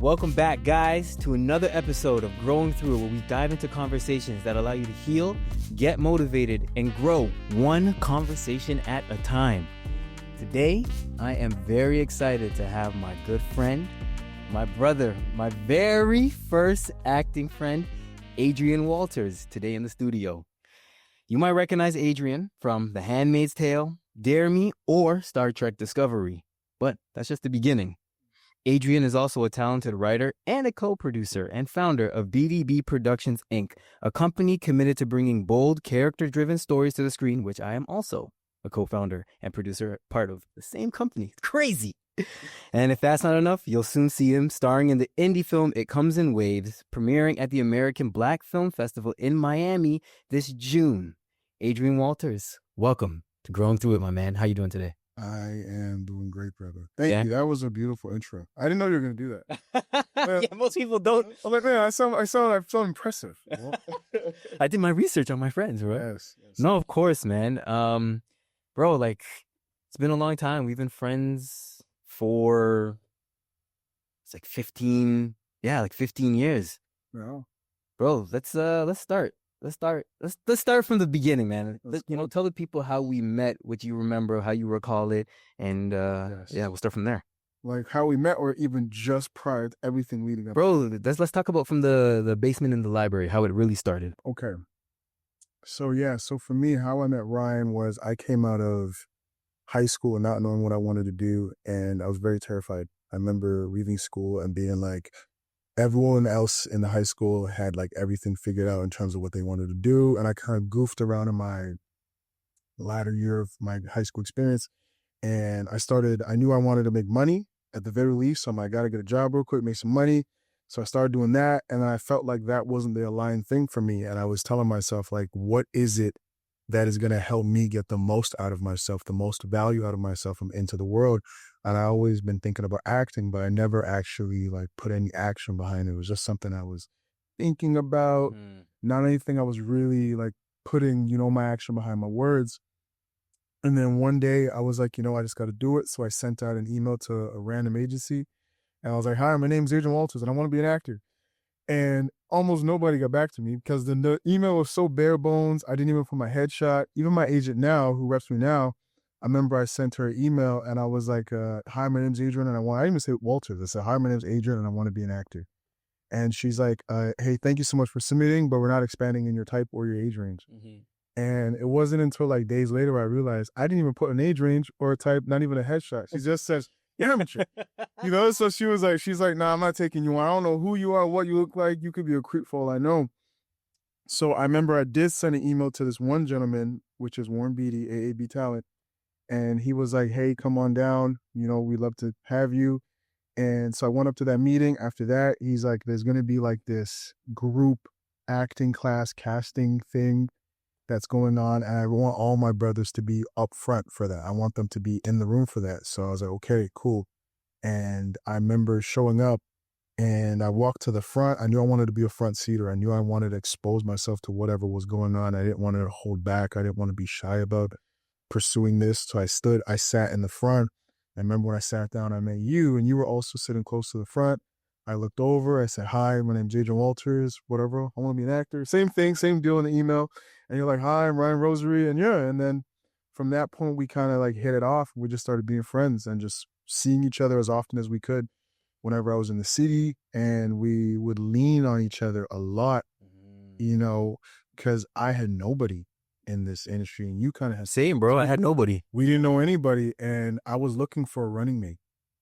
Welcome back, guys, to another episode of Growing Through, where we dive into conversations that allow you to heal, get motivated, and grow one conversation at a time. Today, I am very excited to have my good friend, my brother, my very first acting friend, Adrian Walters, today in the studio. You might recognize Adrian from The Handmaid's Tale, Dare Me, or Star Trek Discovery, but that's just the beginning. Adrian is also a talented writer and a co-producer and founder of BDB Productions, Inc., a company committed to bringing bold, character-driven stories to the screen, which I am also a co-founder and producer, part of the same company. It's crazy. And if that's not enough, you'll soon see him starring in the indie film It Comes in Waves, premiering at the American Black Film Festival in Miami this June. Adrian Walters, welcome to Growing Through It, my man. How you doing today? I am doing great, brother. Thank you. That was a beautiful intro. I didn't know you were going to do that. Yeah, most people don't. I'm like, man, I sound impressive. You know? I did my research on my friends, right? Yes. No, of course, man. Bro, like, it's been a long time. We've been friends for, it's like 15 years. Yeah. Bro, let's start. Let's start from the beginning, man. Tell the people how we met, what you remember, how you recall it, and we'll start from there. Like how we met, or even just prior to everything leading up. Bro, let's talk about from the basement in the library, how it really started. Okay. So for me, how I met Ryan was I came out of high school not knowing what I wanted to do, and I was very terrified. I remember leaving school and being like, everyone else in the high school had like everything figured out in terms of what they wanted to do. And I kind of goofed around in my latter year of my high school experience. And I knew I wanted to make money at the very least. So I'm like, I got to get a job real quick, make some money. So I started doing that. And I felt like that wasn't the aligned thing for me. And I was telling myself, like, what is it that is going to help me get the most out of myself, the most value out of myself and into the world? And I always been thinking about acting, but I never actually like put any action behind it. It was just something I was thinking about, not anything I was really like putting, my action behind my words. And then one day I was like, I just got to do it. So I sent out an email to a random agency and I was like, hi, my name's Adrian Walters and I want to be an actor. And almost nobody got back to me because the email was so bare bones. I didn't even put my headshot. Even my agent now, who reps me now, I remember I sent her an email and I was like, hi, my name's Adrian and I didn't even say Walters. I said, hi, my name's Adrian and I want to be an actor. And she's like, hey, thank you so much for submitting, but we're not expanding in your type or your age range. Mm-hmm. And it wasn't until like days later I realized I didn't even put an age range or a type, not even a headshot. She just says, amateur. So she's like, nah, I'm not taking you on. I don't know who you are, what you look like. You could be a creep for all I know. So I remember I did send an email to this one gentleman, which is Warren Beatty, AAB Talent. And he was like, hey, come on down. We'd love to have you. And so I went up to that meeting. After that, he's like, there's going to be like this group acting class casting thing that's going on. And I want all my brothers to be up front for that. I want them to be in the room for that. So I was like, okay, cool. And I remember showing up and I walked to the front. I knew I wanted to be a front seater. I knew I wanted to expose myself to whatever was going on. I didn't want to hold back. I didn't want to be shy about pursuing this. So I sat in the front. I remember when I sat down, I met you and you were also sitting close to the front. I looked over, I said, hi, my name's Adrian Walters, whatever. I want to be an actor. Same thing, same deal in the email. And you're like, hi, I'm Ryan Rosary. And then from that point, we kind of like hit it off. We just started being friends and just seeing each other as often as we could whenever I was in the city. And we would lean on each other a lot, because I had nobody in this industry and you kind of had. Same, bro. I had nobody. We didn't know anybody. And I was looking for a running mate.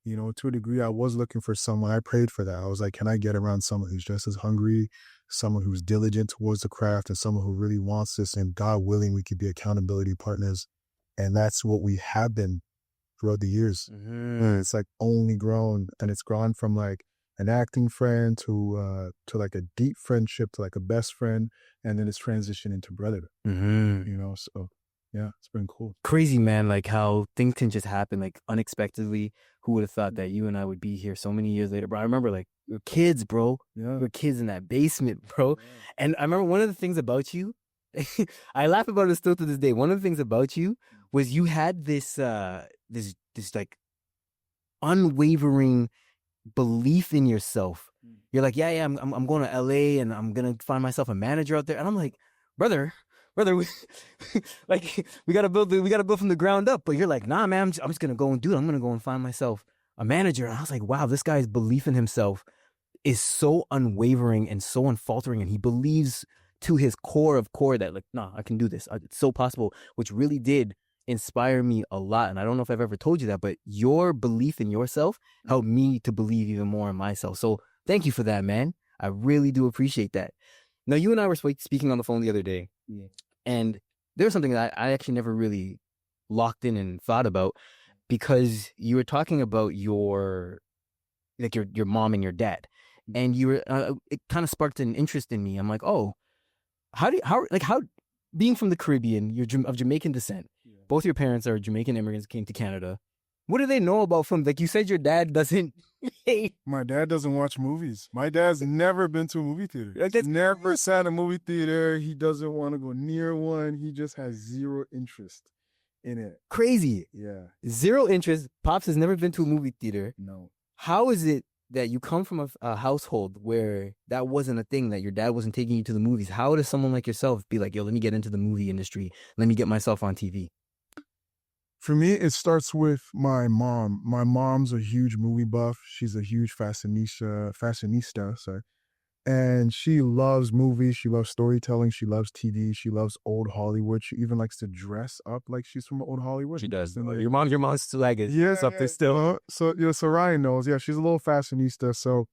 To a degree, I was looking for someone. I prayed for that. I was like, can I get around someone who's just as hungry, someone who's diligent towards the craft, and someone who really wants this, and God willing, we could be accountability partners. And that's what we have been throughout the years. Mm-hmm. It's like only grown, and it's grown from like an acting friend to like a deep friendship to like a best friend, and then it's transitioned into brotherhood. Mm-hmm. So yeah, it's been cool. Crazy, man, like how things can just happen like unexpectedly. Who would have thought that you and I would be here so many years later, bro? I remember like we were kids, bro. Yeah. We were kids in that basement, bro. Yeah. And I remember one of the things about you, I laugh about it still to this day. One of the things about you was you had this like unwavering belief in yourself. You're like, yeah, I'm going to LA and I'm gonna find myself a manager out there. And I'm like, brother, we, like we gotta build from the ground up. But you're like, nah, man, I'm just gonna go and do it. I'm gonna go and find myself a manager. And I was like, wow, this guy's belief in himself is so unwavering and so unfaltering, and he believes to his core of core that like, nah, I can do this. It's so possible, which really did inspire me a lot. And I don't know if I've ever told you that, but your belief in yourself helped me to believe even more in myself. So thank you for that, man. I really do appreciate that. Now, you and I were speaking on the phone the other day, and there was something that I actually never really locked in and thought about, because you were talking about your mom and your dad, and you were it kind of sparked an interest in me. I'm like, oh, how being from the Caribbean, you're of Jamaican descent. Both your parents are Jamaican immigrants, came to Canada. What do they know about film? Like you said, your dad doesn't hate. My dad doesn't watch movies. My dad's never been to a movie theater. Like, that's never sat in a movie theater. He doesn't want to go near one. He just has zero interest in it. Crazy. Yeah. Zero interest. Pops has never been to a movie theater. No. How is it that you come from a household where that wasn't a thing, that your dad wasn't taking you to the movies? How does someone like yourself be like, yo, let me get into the movie industry. Let me get myself on TV? For me, it starts with my mom. My mom's a huge movie buff. She's a huge fashionista, sorry. And she loves movies. She loves storytelling. She loves TV. She loves old Hollywood. She even likes to dress up like she's from old Hollywood. She does. And like, your mom's swag is up there still. So Ryan knows. Yeah, she's a little fashionista. So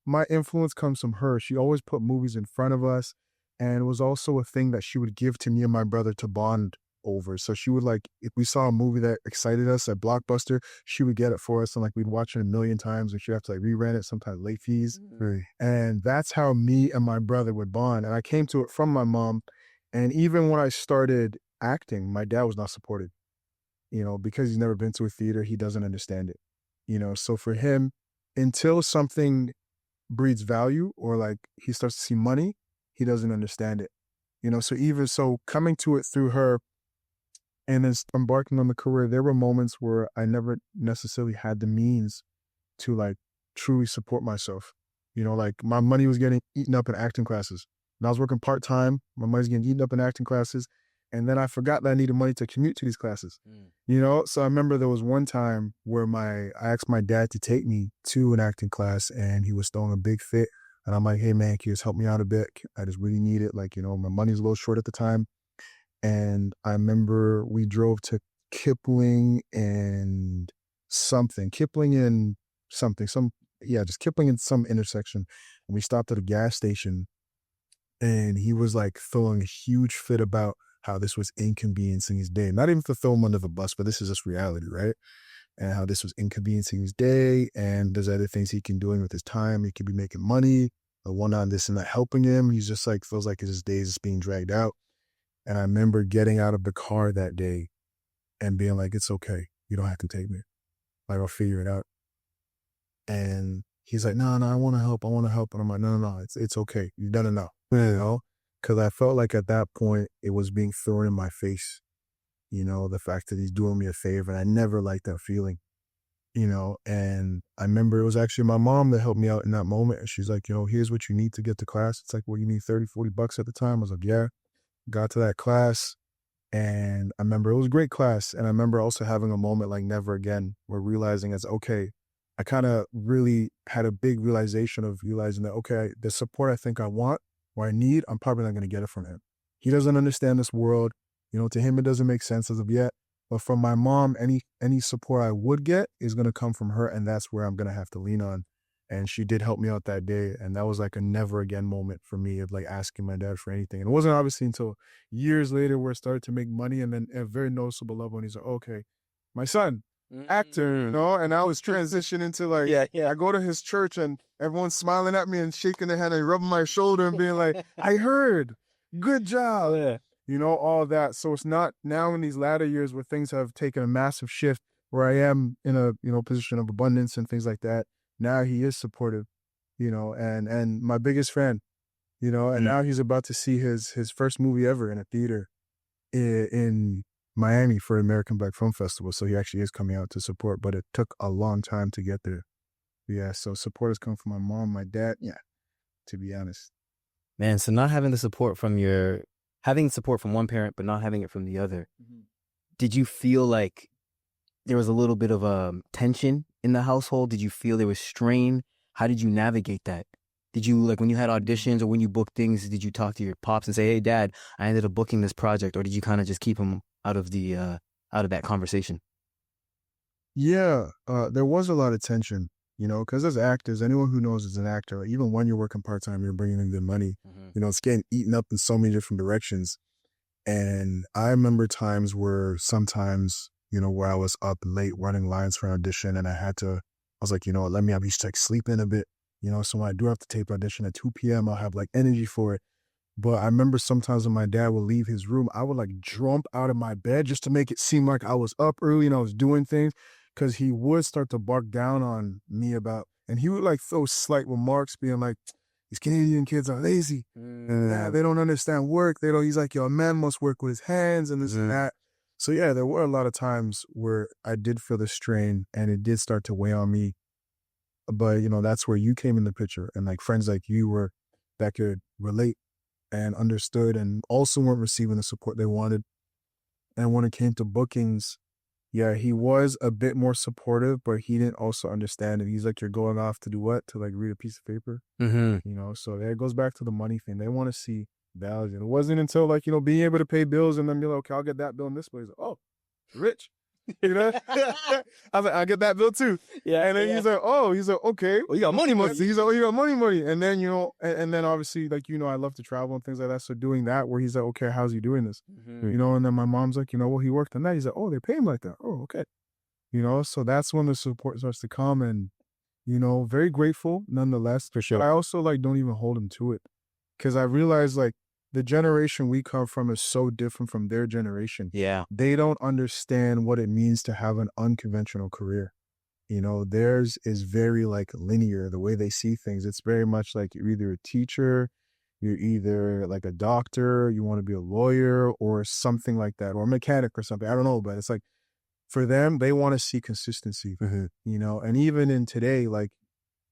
my influence comes from her. She always put movies in front of us, and it was also a thing that she would give to me and my brother to bond over. So she would, like, if we saw a movie that excited us at Blockbuster, she would get it for us, and like we'd watch it a million times, and she'd have to like re-rent it, sometimes late fees. And that's how me and my brother would bond. And I came to it from my mom. And even when I started acting, my dad was not supportive, because he's never been to a theater. He doesn't understand it, so for him, until something breeds value or like he starts to see money, he doesn't understand it, so even so coming to it through her and then embarking on the career, there were moments where I never necessarily had the means to like truly support myself. Like my money was getting eaten up in acting classes. And I was working part-time, my money's getting eaten up in acting classes. And then I forgot that I needed money to commute to these classes, So I remember there was one time where I asked my dad to take me to an acting class, and he was throwing a big fit. And I'm like, hey man, can you just help me out a bit? I just really need it. Like, my money's a little short at the time. And I remember we drove to Kipling and Kipling in some intersection. And we stopped at a gas station, and he was like throwing a huge fit about how this was inconveniencing his day. Not even to throw him under the bus, but this is just reality, right? And how this was inconveniencing his day, and there's other things he can do with his time. He could be making money, or one on this and that helping him. He's just like, feels like his days is being dragged out. And I remember getting out of the car that day and being like, it's okay. You don't have to take me. Like, I'll figure it out. And he's like, no, I want to help. And I'm like, no, it's okay. You've done enough. Because I felt like at that point, it was being thrown in my face. The fact that he's doing me a favor. And I never liked that feeling, and I remember it was actually my mom that helped me out in that moment. And she's like, here's what you need to get to class. It's like, well, you need $30-$40 at the time. I was like, yeah. Got to that class, and I remember it was a great class. And I remember also having a moment like never again, where realizing I kind of really had a big realization of realizing that, okay, the support I think I want or I need, I'm probably not going to get it from him. He doesn't understand this world. To him, it doesn't make sense as of yet. But from my mom, any support I would get is going to come from her, and that's where I'm going to have to lean on. And she did help me out that day. And that was like a never again moment for me of like asking my dad for anything. And it wasn't obviously until years later where it started to make money, and then at a very noticeable level. And he's like, okay, my son, actor, And I was transitioning to like, I go to his church and everyone's smiling at me and shaking their hand and rubbing my shoulder and being like, I heard, good job. All that. So it's not now in these latter years where things have taken a massive shift, where I am in a position of abundance and things like that. Now he is supportive, and my biggest fan, and now he's about to see his first movie ever in a theater in Miami for American Black Film Festival. So he actually is coming out to support, but it took a long time to get there. Yeah, so support has come from my mom, my dad. Yeah, to be honest. Man, so not having support from one parent, but not having it from the other. Did you feel like there was a little bit of tension in the household? Did you feel there was strain? How did you navigate that? Did you, like, when you had auditions or when you booked things, did you talk to your pops and say, "Hey, Dad, I ended up booking this project," or did you kind of just keep him out of that conversation? Yeah, there was a lot of tension, because as actors, anyone who knows as an actor, even when you're working part time, you're bringing in good money. It's getting eaten up in so many different directions. And I remember times where sometimes, where I was up late running lines for an audition and I was like, let me at least like sleep in a bit, so when I do have to tape the audition at 2 p.m., I'll have like energy for it. But I remember sometimes when my dad would leave his room, I would like jump out of my bed just to make it seem like I was up early and I was doing things, because he would start to bark down on me and he would like throw slight remarks being like, these Canadian kids are lazy. Yeah, they don't understand work. He's like, yo, a man must work with his hands and this and that. So yeah, there were a lot of times where I did feel the strain and it did start to weigh on me. But, that's where you came in the picture and like friends like you were that could relate and understood and also weren't receiving the support they wanted. And when it came to bookings, yeah, he was a bit more supportive, but he didn't also understand it. He's like, you're going off to do what? To like read a piece of paper? So there it goes back to the money thing. They want to see value. And it wasn't until like, being able to pay bills and then be like, okay, I'll get that bill in this place. Oh, rich. I was like, I'll get that bill too. Yeah. And then he's like, okay. Well, you got money. He's like, oh, you got money. And then, and then obviously, like, I love to travel and things like that. So doing that where he's like, okay, how's he doing this? And then my mom's like, well, he worked on that. He's like, oh, they pay him like that. Oh, okay. So that's when the support starts to come and, very grateful nonetheless. For sure. But I also like don't even hold him to it, because I realize like the generation we come from is so different from their generation. Yeah. They don't understand what it means to have an unconventional career. Theirs is very like linear, the way they see things. It's very much like you're either a teacher, you're either like a doctor, you want to be a lawyer or something like that, or a mechanic or something. I don't know, but it's like for them, they want to see consistency, and even in today, like,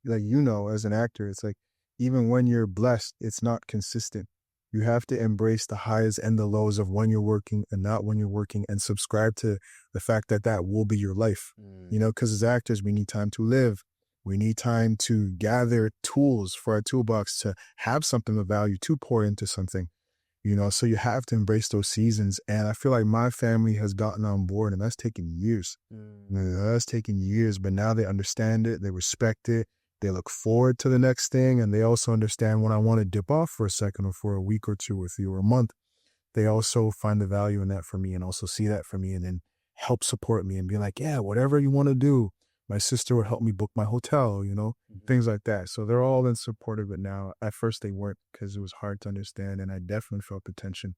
as an actor, it's like, even when you're blessed, it's not consistent. You have to embrace the highs and the lows of when you're working and not when you're working, and subscribe to the fact that that will be your life, because as actors, we need time to live. We need time to gather tools for our toolbox to have something of value to pour into something, so you have to embrace those seasons. And I feel like my family has gotten on board, and that's taken years. That's taken years, but now they understand it. They respect it. They look forward to the next thing, and they also understand when I want to dip off for a second or for a week or two with you or a month. They also find the value in that for me and also see that for me and then help support me and be like, yeah, whatever you want to do. My sister would help me book my hotel, things like that. So they're all in support of it now. At first they weren't, because it was hard to understand, and I definitely felt the tension.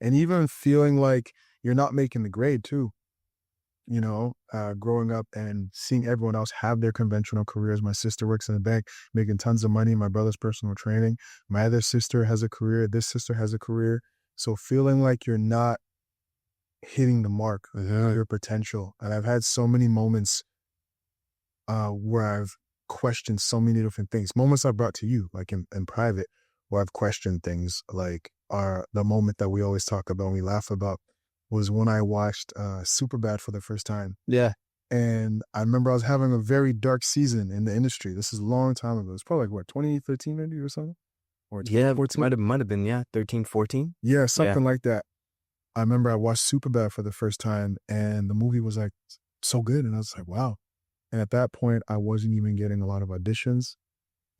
And even feeling like you're not making the grade too. Growing up and seeing everyone else have their conventional careers. My sister works in a bank, making tons of money. My brother's personal training. My other sister has a career. This sister has a career. So feeling like you're not hitting the mark, your potential. And I've had so many moments where I've questioned so many different things. Moments I brought to you, like in private, where I've questioned things, like the moment that we always talk about and we laugh about was when I watched Superbad for the first time. Yeah. And I remember I was having a very dark season in the industry. This is a long time ago. It's probably like, what, 2013 maybe or something? Or Yeah, might have been, yeah, 13, 14. Yeah, something like that. I remember I watched Superbad for the first time, and the movie was like so good. And I was like, wow. And at that point, I wasn't even getting a lot of auditions.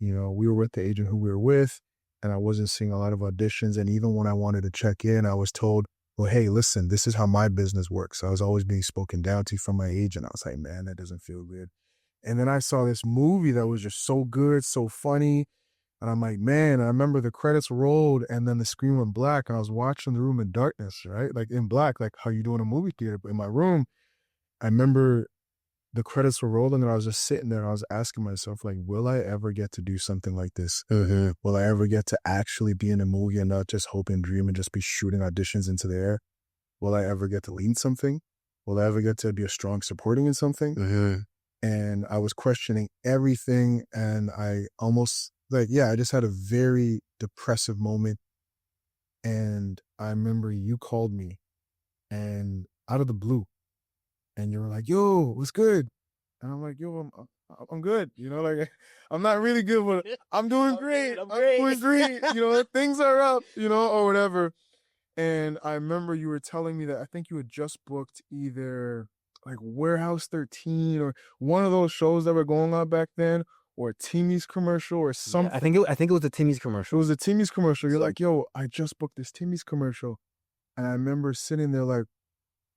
We were with the agent who we were with, and I wasn't seeing a lot of auditions. And even when I wanted to check in, I was told, well, hey, listen, this is how my business works. I was always being spoken down to from my agent. I was like, man, that doesn't feel good. And then I saw this movie that was just so good, so funny. And I'm like, man, I remember the credits rolled and then the screen went black. And I was watching the room in darkness, right? Like in black, like how you do in a movie theater. But in my room, I remember the credits were rolling and I was just sitting there and I was asking myself, like, will I ever get to do something like this? Will I ever get to actually be in a movie and not just hope and dream and just be shooting auditions into the air? Will I ever get to lead something? Will I ever get to be a strong supporting in something? and I was questioning everything, and I almost I just had a very depressive moment. And I remember you called me, and out of the blue, and you were like, "Yo, what's good?" And I'm like, "Yo, I'm good." Like I'm not really good, but I'm doing great. I'm doing great. Things are up. Or whatever. And I remember you were telling me that I think you had just booked either like Warehouse 13 or one of those shows that were going on back then, or a Timmy's commercial or Yeah, something. I think it was a Timmy's It commercial. was a Timmy's commercial. You're like, "Yo, I just booked this Timmy's commercial." And I remember sitting there like,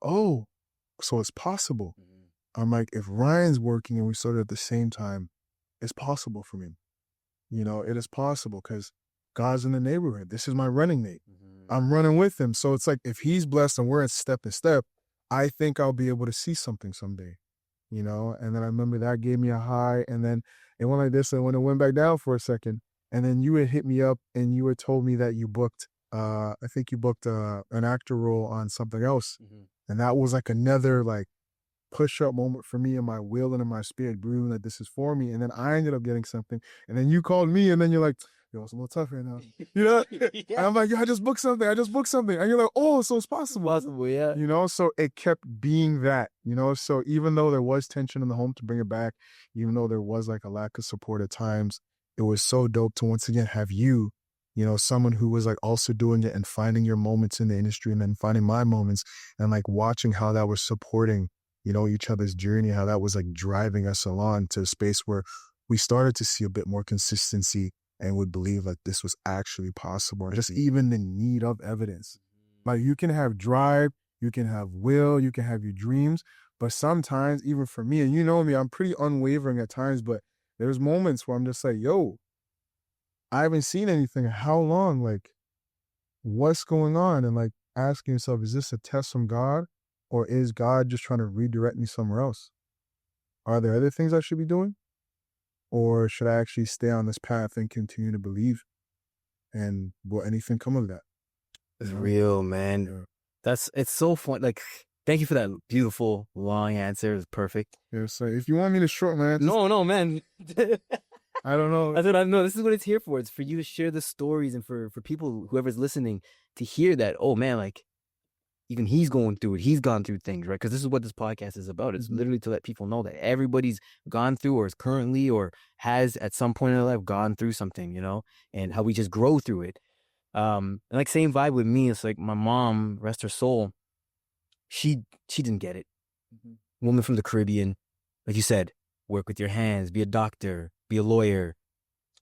"Oh, so it's possible." I'm like, if Ryan's working and we started at the same time, it's possible for me. It is possible because God's in the neighborhood. This is my running mate. I'm running with him. So it's like, if he's blessed and we're in step and step, I think I'll be able to see something someday, And then I remember that gave me a high, and then it went like this, and when it went back down for a second, and then you had hit me up and you had told me that you booked, I think you booked an actor role on something else. And that was like another push-up moment for me in my will and in my spirit, brewing that this is for me. And then I ended up getting something. And then you called me, and then you're like, "Yo, it's a little tough right now." And I'm like, "Yeah, I just booked something. And you're like, "Oh, so it's possible." Possible, yeah. So it kept being that, So even though there was tension in the home, to bring it back, even though there was like a lack of support at times, it was so dope to once again have you, someone who was like also doing it and finding your moments in the industry, and then finding my moments, and like watching how that was supporting each other's journey, how that was like driving us along to a space where we started to see a bit more consistency and would believe like this was actually possible, or just even the need of evidence. Like, you can have drive, you can have will, you can have your dreams, but sometimes, even for me, and me, I'm pretty unwavering at times, but there's moments where I'm just like, "Yo, I haven't seen anything. How long? Like, what's going on?" And like asking yourself, is this a test from God? Or is God just trying to redirect me somewhere else? Are there other things I should be doing? Or should I actually stay on this path and continue to believe? And will anything come of that? It's real, man. Yeah. It's so fun. Like, thank you for that beautiful, long answer. It's perfect. Yeah, so if you want me to shorten my answer, No, man. I don't know. That's what I know. This is what it's here for. It's for you to share the stories, and for people, whoever's listening, to hear that, oh man, like, even he's going through it. He's gone through things, right? Because this is what this podcast is about. It's literally to let people know that everybody's gone through, or is currently, or has at some point in their life gone through something, and how we just grow through it. And like, same vibe with me. It's like my mom, rest her soul, she didn't get it. Woman from the Caribbean, like you said, work with your hands, be a doctor, be a lawyer,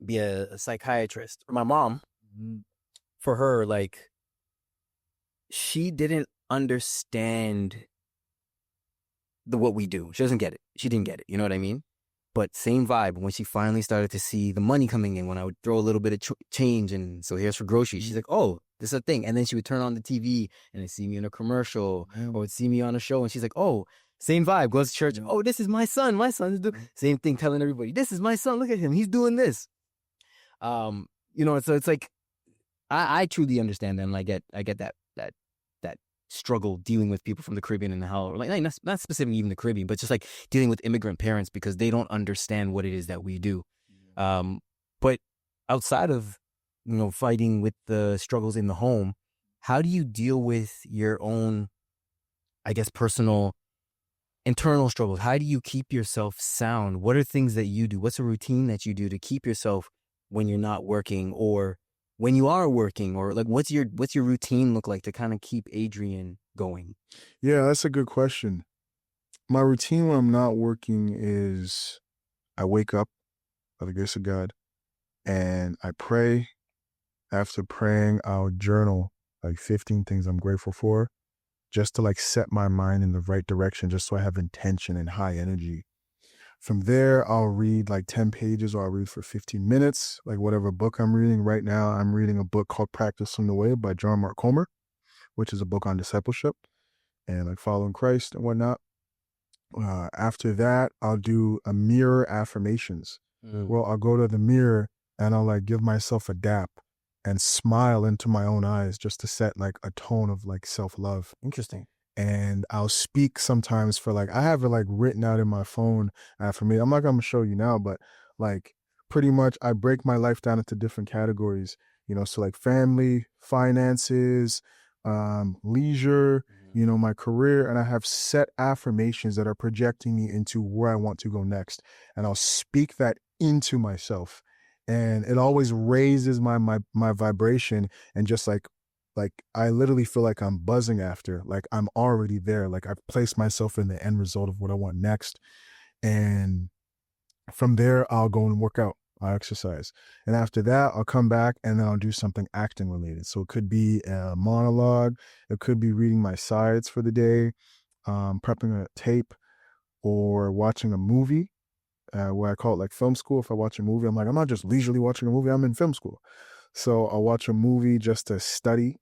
be a psychiatrist. My mom, for her, like, she didn't understand what we do. She doesn't get it. She didn't get it. You know what I mean? But same vibe. When she finally started to see the money coming in, when I would throw a little bit of change, and so here's for groceries, she's like, "Oh, this is a thing." And then she would turn on the TV and they'd see me in a commercial, or would see me on a show, and she's like, "Oh, same vibe." Goes to church. "Oh, this is my son. My son's doing same thing." Telling everybody, "This is my son. Look at him. He's doing this." So it's like, I truly understand that, and I get that struggle dealing with people from the Caribbean, and how, like, not specifically even the Caribbean, but just like dealing with immigrant parents, because they don't understand what it is that we do. But outside of, fighting with the struggles in the home, how do you deal with your own, I guess, personal internal struggles? How do you keep yourself sound? What are things that you do? What's a routine that you do to keep yourself when you're not working, or when you are working, or like, what's your routine look like to kind of keep Adrian going? Yeah, that's a good question. My routine when I'm not working is I wake up by the grace of God and I pray. After praying, I'll journal like 15 things I'm grateful for, just to like set my mind in the right direction, just so I have intention and high energy. From there, I'll read like 10 pages, or I'll read for 15 minutes, like whatever book I'm reading. Right now, I'm reading a book called Practice from the Way by John Mark Comer, which is a book on discipleship and like following Christ and whatnot. After that, I'll do a mirror affirmations. Well, I'll go to the mirror and I'll like give myself a dap and smile into my own eyes, just to set like a tone of like self-love. Interesting. and I'll speak sometimes for like, I have it like written out in my phone for me. I'm not gonna show you now, but like pretty much I break my life down into different categories, so like family, finances, leisure, my career, and I have set affirmations that are projecting me into where I want to go next. And I'll speak that into myself. And it always raises my vibration, and just like I literally feel like I'm buzzing after, like I'm already there. Like I've placed myself in the end result of what I want next. And from there, I'll go and work out. I'll exercise. And after that, I'll come back and then I'll do something acting related. So it could be a monologue. It could be reading my sides for the day, prepping a tape, or watching a movie, where I call it like film school. If I watch a movie, I'm like, I'm not just leisurely watching a movie, I'm in film school. So I'll watch a movie just to study.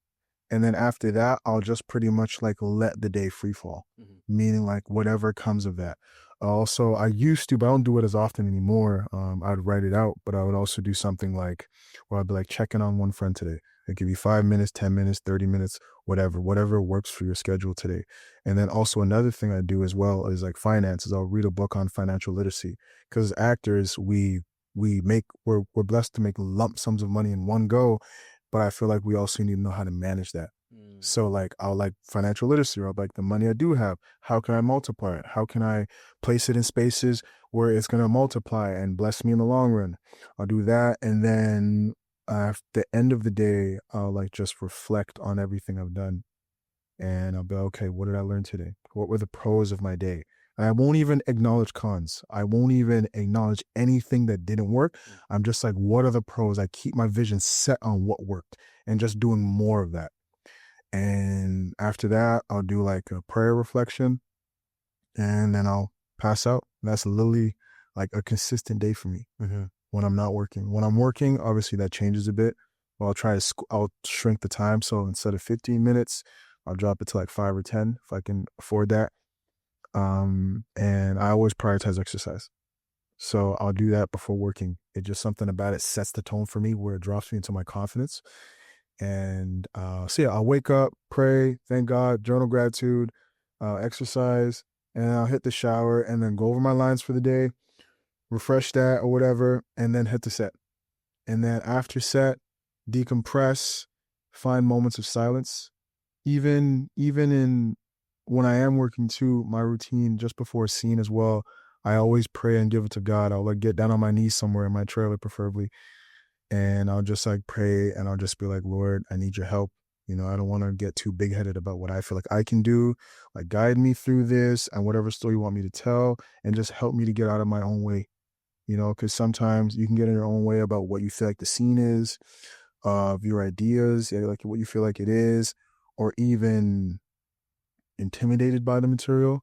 And then after that, I'll just pretty much like let the day free fall, meaning like whatever comes of that. Also, I used to, but I don't do it as often anymore. I'd write it out, but I would also do something like where I'd be like checking on one friend today. It could be 5 minutes, 10 minutes, 30 minutes, whatever works for your schedule today. And then also another thing I do as well is like finances. I'll read a book on financial literacy, because as actors, we're blessed to make lump sums of money in one go, but I feel like we also need to know how to manage that. So like I'll like financial literacy, or like the money I do have, how can I multiply it? How can I place it in spaces where it's going to multiply and bless me in the long run? I'll do that. And then at the end of the day, I'll like just reflect on everything I've done. And I'll be like, okay, what did I learn today? What were the pros of my day? And I won't even acknowledge cons. I won't even acknowledge anything that didn't work. I'm just like, what are the pros? I keep my vision set on what worked and just doing more of that. And after that, I'll do like a prayer reflection, and then I'll pass out. That's literally like a consistent day for me when I'm not working. When I'm working, obviously that changes a bit. Well, I'll shrink the time. So instead of 15 minutes, I'll drop it to like 5 or 10 if I can afford that. And I always prioritize exercise. So I'll do that before working. It's just something about it sets the tone for me, where it drops me into my confidence. And so yeah, I'll wake up, pray, thank God, journal gratitude, exercise, and I'll hit the shower and then go over my lines for the day, refresh that or whatever, and then hit the set. And then after set, decompress, find moments of silence. Even in when I am working too, my routine just before a scene as well, I always pray and give it to God. I'll like get down on my knees somewhere in my trailer, preferably. And I'll just like pray, and I'll just be like, Lord, I need your help. I don't want to get too big headed about what I feel like I can do. Like, guide me through this and whatever story you want me to tell, and just help me to get out of my own way. Because sometimes you can get in your own way about what you feel like the scene is, of your ideas, like what you feel like it is, or even intimidated by the material,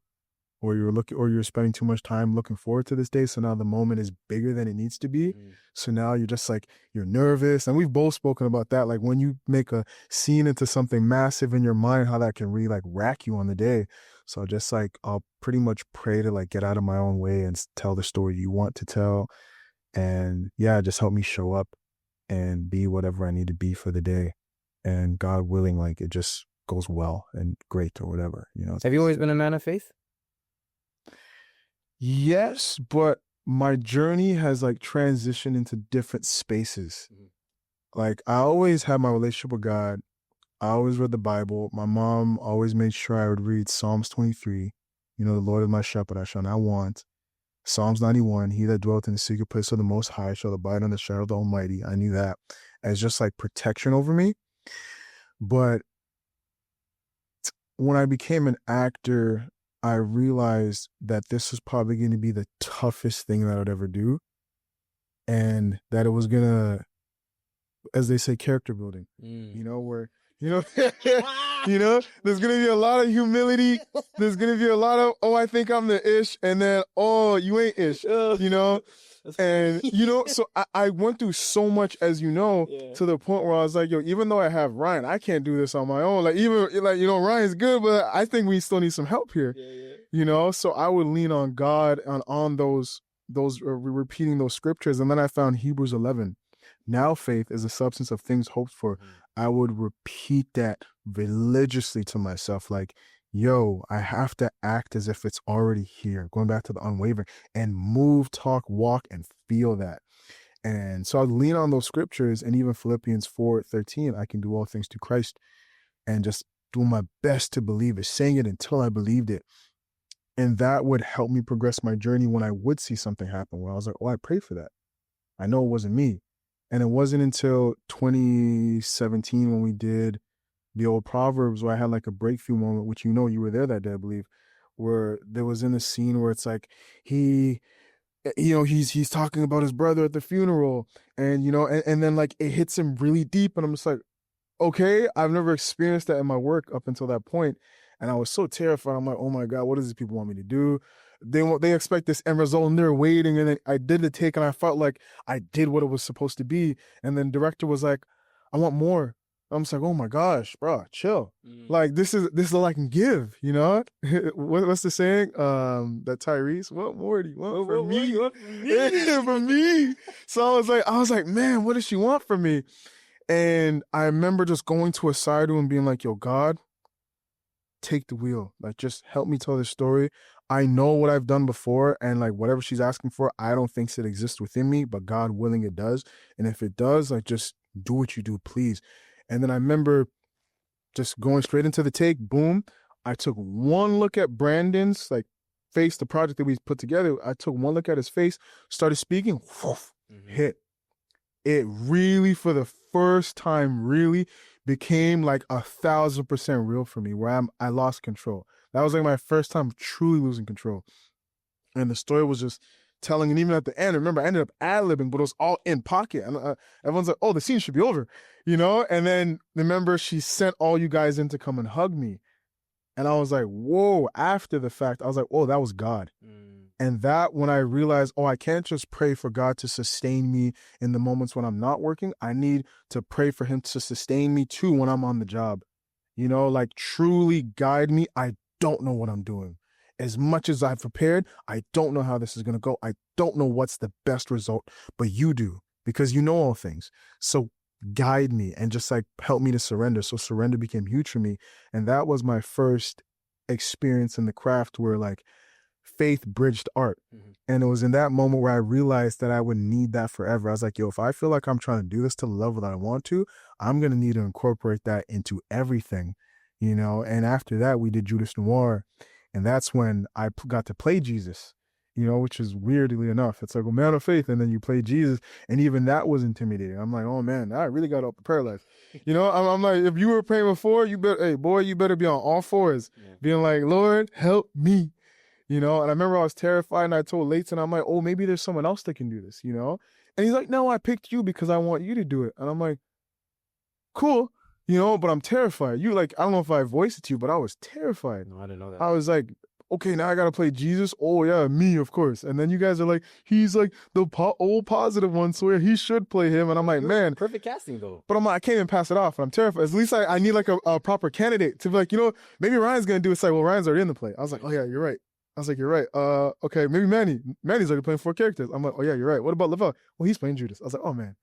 or you're spending too much time looking forward to this day. So now the moment is bigger than it needs to be. So now you're just like, you're nervous. And we've both spoken about that. Like when you make a scene into something massive in your mind, how that can really like rack you on the day. So just like, I'll pretty much pray to like get out of my own way and tell the story you want to tell. And yeah, just help me show up and be whatever I need to be for the day. And God willing, like it just goes well and great or whatever, Have you always been a man of faith? Yes, but my journey has like transitioned into different spaces. Like I always had my relationship with God. I always read the Bible. My mom always made sure I would read Psalms 23. The Lord is my shepherd, I shall not want. Psalms 91, he that dwelt in the secret place of the Most High shall abide under the shadow of the Almighty. I knew that as just like protection over me. But when I became an actor, I realized that this was probably going to be the toughest thing that I'd ever do. And that it was going to, as they say, character building, where, there's going to be a lot of humility. There's going to be a lot of, oh, I think I'm the ish. And then, oh, you ain't ish, and, so I went through so much, as to the point where I was like, yo, even though I have Ryan, I can't do this on my own. Like, even like, Ryan's good, but I think we still need some help here, so I would lean on God on those repeating those scriptures. And then I found Hebrews 11. Now faith is the substance of things hoped for. I would repeat that religiously to myself. Like, yo, I have to act as if it's already here, going back to the unwavering, and move, talk, walk, and feel that. And so I lean on those scriptures, and even Philippians 4:13, I can do all things through Christ, and just do my best to believe it, saying it until I believed it. And that would help me progress my journey when I would see something happen where I was like, oh, I prayed for that. I know it wasn't me. And it wasn't until 2017 when we did the old Proverbs where I had like a breakthrough moment, which you were there that day, I believe, where there was in a scene where it's like he's talking about his brother at the funeral, and and then like it hits him really deep, and I'm just like, okay, I've never experienced that in my work up until that point, and I was so terrified. I'm like, oh my God, what does these people want me to do? They expect this end result, and they're waiting. And then I did the take, and I felt like I did what it was supposed to be. And then director was like, I want more. I'm just like, oh my gosh, bro, chill. Like this is all I can give, what's the saying? That Tyrese, what more do you want from me? From me. So I was like, man, what does she want from me? And I remember just going to a side room and being like, yo, God, take the wheel. Like, just help me tell this story. I know what I've done before, and like whatever she's asking for, I don't think it exists within me, but God willing it does. And if it does, like, just do what you do, please. And then I remember just going straight into the take, boom. I took one look at Brandon's like face, the project that we put together. I took one look at his face, started speaking, whoof, hit. It really, for the first time, really became like 1,000% real for me, where I lost control. That was like my first time truly losing control. And the story was just telling, and even at the end, remember, I ended up ad-libbing, but it was all in pocket. And everyone's like, oh, the scene should be over, And then remember, she sent all you guys in to come and hug me. And I was like, whoa, after the fact, I was like, oh, that was God. And that, when I realized, oh, I can't just pray for God to sustain me in the moments when I'm not working. I need to pray for him to sustain me too when I'm on the job. Like truly guide me. I don't know what I'm doing. As much as I've prepared, I don't know how this is going to go. I don't know what's the best result, but you do, because you know all things. So guide me and just like help me to surrender. So surrender became huge for me. And that was my first experience in the craft where like faith bridged art. And it was in that moment where I realized that I would need that forever. I was like, yo, if I feel like I'm trying to do this to the level that I want to, I'm going to need to incorporate that into everything, And after that, we did Judas Noir. And that's when I got to play Jesus, which is weirdly enough. It's like a man of faith, and then you play Jesus. And even that was intimidating. I'm like, oh man, I really got to prepare life. I'm like, if you were praying before, you better be on all fours, being like, Lord, help me. And I remember I was terrified, and I told Leighton, I'm like, oh, maybe there's someone else that can do this, And he's like, no, I picked you because I want you to do it. And I'm like, cool, but I'm terrified. You like, I don't know if I voiced it to you, but I was terrified. No, I didn't know that. I was like, okay, now I got to play Jesus. Oh yeah, me, of course. And then you guys are like, he's like the old positive one, so he should play him. And I'm like, man. Perfect casting though. But I'm like, I can't even pass it off. I'm terrified. At least I need like a proper candidate to be like, maybe Ryan's going to do it. It's like, well, Ryan's already in the play. I was like, oh yeah, you're right. I was like, you're right. Okay, maybe Manny. Manny's already playing 4 characters. I'm like, oh yeah, you're right. What about Lavelle? Well, he's playing Judas. I was like, oh man.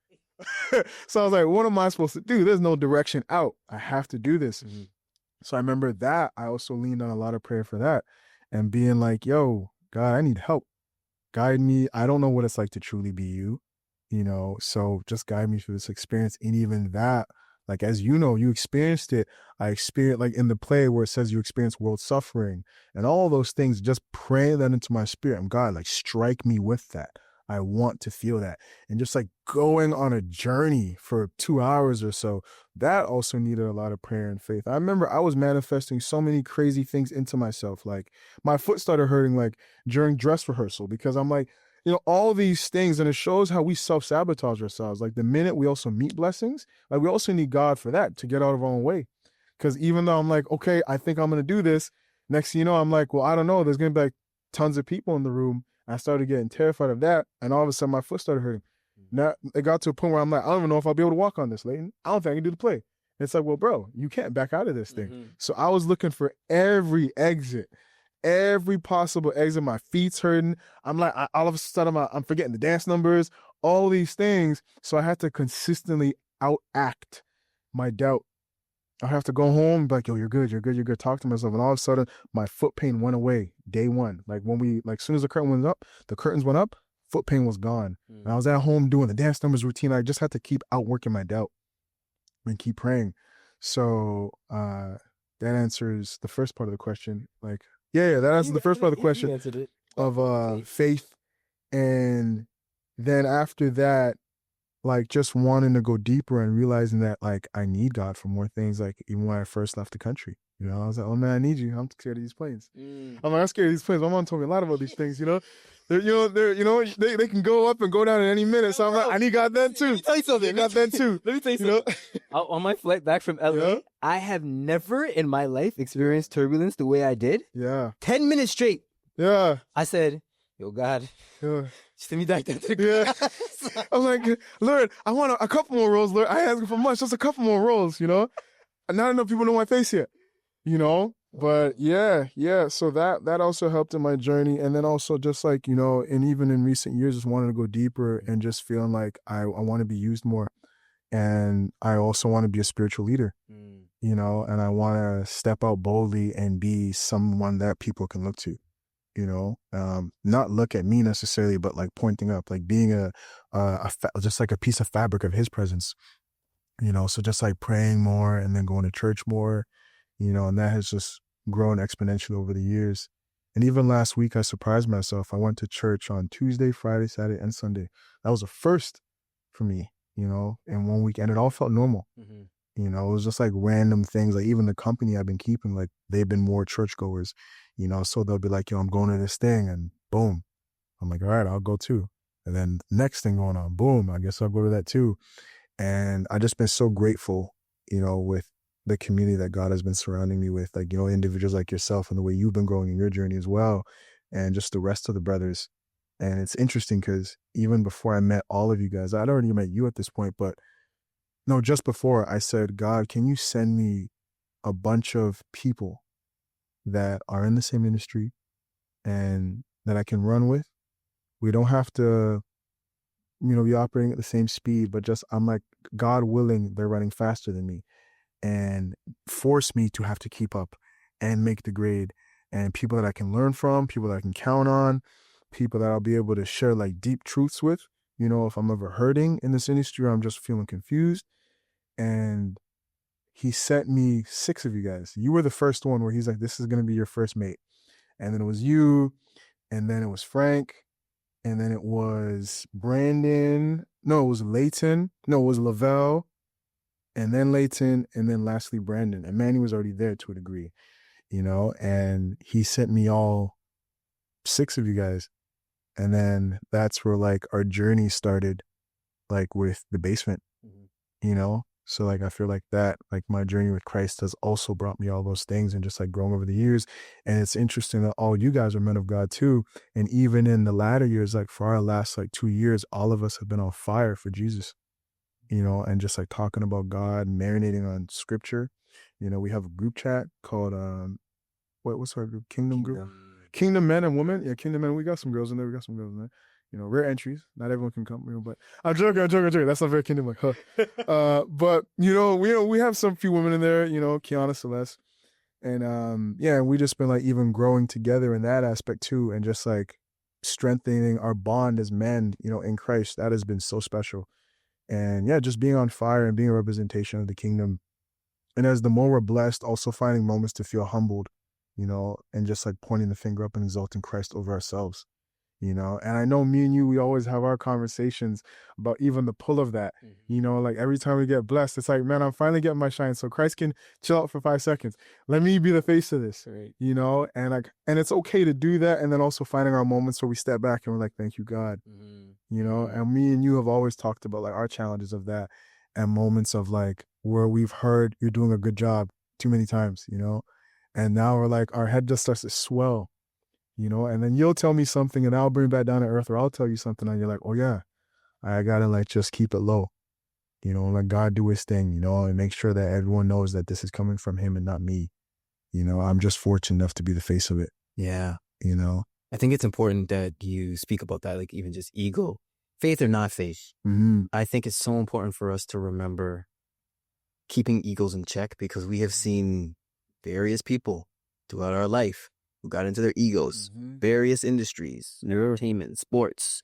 So I was like, what am I supposed to do? There's no direction out. I have to do this. So I remember that I also leaned on a lot of prayer for that, and being like, yo, God, I need help. Guide me. I don't know what it's like to truly be you, so just guide me through this experience. And even that, like, as you experienced it. I experienced, like in the play where it says you experience world suffering and all those things, just praying that into my spirit. And God, like, strike me with that. I want to feel that. And just like going on a journey for 2 hours or so, that also needed a lot of prayer and faith. I remember I was manifesting so many crazy things into myself. Like my foot started hurting like during dress rehearsal, because I'm like, all these things, and it shows how we self-sabotage ourselves. Like the minute we also meet blessings, like we also need God for that, to get out of our own way. Because even though I'm like, okay, I think I'm going to do this, next thing you know, I'm like, well, I don't know. There's going to be like tons of people in the room. I started getting terrified of that. And all of a sudden my foot started hurting. Now it got to a point where I'm like, I don't even know if I'll be able to walk on this, Leighton. I don't think I can do the play. And it's like, well, bro, you can't back out of this thing. So I was looking for every exit, every possible exit. My feet's hurting. I'm like, all of a sudden I'm forgetting the dance numbers, all these things. So I had to consistently outact my doubt. I have to go home, like, yo, you're good, you're good, you're good. Talk to myself. And all of a sudden, my foot pain went away day one. Like as soon as the curtains went up, foot pain was gone. And I was at home doing the dance numbers routine. I just had to keep outworking my doubt and keep praying. So that answers the first part of the question. Like, that answers the first part of the question of faith. And then after that, like just wanting to go deeper and realizing that like I need God for more things. Like even when I first left the country, I was like, oh man, I need you. I'm scared of these planes. I'm scared of these planes. My mom told me a lot about these things, they can go up and go down at any minute. So I'm like, I need God then too. Let me tell you something. Let me tell you something. On my flight back from LA, I have never in my life experienced turbulence the way I did. 10 minutes straight. I said, yo, God, send me back down to the I'm like, Lord, I want a couple more rolls, Lord. I ain't asking for much, just a couple more rolls, Not enough people know my face yet, But so that also helped in my journey. And then also just like, and even in recent years, just wanting to go deeper and just feeling like I want to be used more. And I also want to be a spiritual leader, and I want to step out boldly and be someone that people can look to. Not look at me necessarily, but like pointing up, like being just like a piece of fabric of his presence, so just like praying more and then going to church more, and that has just grown exponentially over the years. And even last week, I surprised myself. I went to church on Tuesday, Friday, Saturday, and Sunday. That was a first for me, in 1 week, and it all felt normal. It was just like random things. Like even the company I've been keeping, like they've been more churchgoers, so they'll be like, yo, I'm going to this thing, and boom. I'm like, all right, I'll go too. And then next thing going on, boom, I guess I'll go to that too. And I just been so grateful, with the community that God has been surrounding me with, like, individuals like yourself and the way you've been growing in your journey as well. And just the rest of the brothers. And it's interesting because even before I met all of you guys, I'd already met you at this point, but no, just before I said, God, can you send me a bunch of people that are in the same industry and that I can run with? We don't have to, be operating at the same speed, but just, I'm like, God willing, they're running faster than me, and force me to have to keep up and make the grade, and people that I can learn from, people that I can count on, people that I'll be able to share like deep truths with, if I'm ever hurting in this industry or I'm just feeling confused. And he sent me 6 of you guys. You were the first one where he's like, this is going to be your first mate. And then it was you, and then it was Frank, and then it was Brandon. No, it was Layton. No, it was Lavelle, and then Layton, and then lastly Brandon. And Manny was already there to a degree, and he sent me all 6 of you guys. And then that's where like our journey started, like with the basement, So like, I feel like that, like my journey with Christ has also brought me all those things and just like growing over the years. And it's interesting that all you guys are men of God too. And even in the latter years, like for our last like 2 years, all of us have been on fire for Jesus, and just like talking about God, marinating on scripture. We have a group chat called, what's our group? Kingdom group? Kingdom Men and Women. Yeah, Kingdom Men. We got some girls in there. Rare entries. Not everyone can come, but I'm joking. That's not very Kingdom like, huh? But we have some few women in there, Kiana, Celeste, and we just been like even growing together in that aspect too, and just like strengthening our bond as men, in Christ. That has been so special, and just being on fire and being a representation of the kingdom. And as the more we're blessed, also finding moments to feel humbled, and just like pointing the finger up and exalting Christ over ourselves. And I know me and you, we always have our conversations about even the pull of that, like every time we get blessed, it's like, man, I'm finally getting my shine. So Christ can chill out for 5 seconds. Let me be the face of this, right? And it's okay to do that. And then also finding our moments where we step back and we're like, thank you, God, and me and you have always talked about like our challenges of that and moments of like where we've heard you're doing a good job too many times, and now we're like, our head just starts to swell. And then you'll tell me something and I'll bring it back down to earth, or I'll tell you something and you're like, oh yeah, I gotta like just keep it low, let God do his thing, and make sure that everyone knows that this is coming from him and not me. I'm just fortunate enough to be the face of it. Yeah. I think it's important that you speak about that, like even just ego, faith or not faith. I think it's so important for us to remember keeping egos in check, because we have seen various people throughout our life who got into their egos, various industries, entertainment, sports,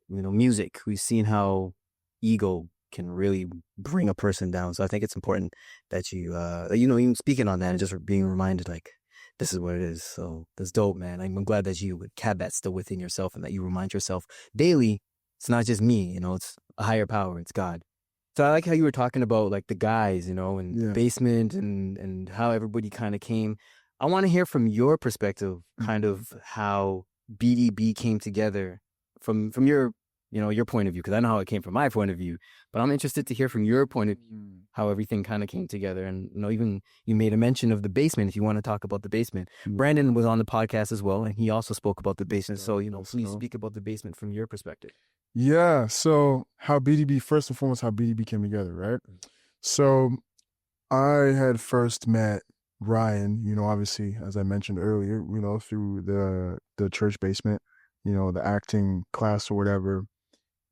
music. We've seen how ego can really bring a person down. So I think it's important that you, even speaking on that and just being reminded, like, this is what it is. So that's dope, man. I'm glad that you would have that still within yourself and that you remind yourself daily, it's not just me, it's a higher power, it's God. So I like how you were talking about like the guys, and the basement and how everybody kind of came. I want to hear from your perspective, kind of how BDB came together from your your point of view, because I know how it came from my point of view, but I'm interested to hear from your point of view how everything kind of came together. And even you made a mention of the basement. If you want to talk about the basement, Brandon was on the podcast as well, and he also spoke about the basement. So please speak about the basement from your perspective. Yeah. So how BDB, first and foremost, how BDB came together, right? So I had first met Ryan, obviously, as I mentioned earlier, through the church basement, the acting class or whatever.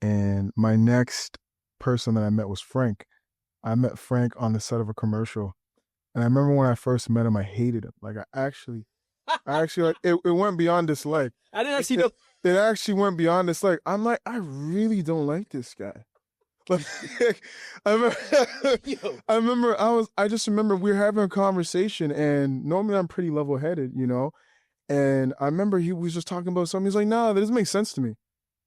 And my next person that I met was Frank. I met Frank on the set of a commercial. And I remember when I first met him, I hated him. Like, I actually like, it went beyond dislike. I didn't actually know. It actually went beyond dislike. I'm like, I really don't like this guy. Like, I just remember we were having a conversation, and normally I'm pretty level-headed, and I remember he was just talking about something. He's like, nah, that doesn't make sense to me.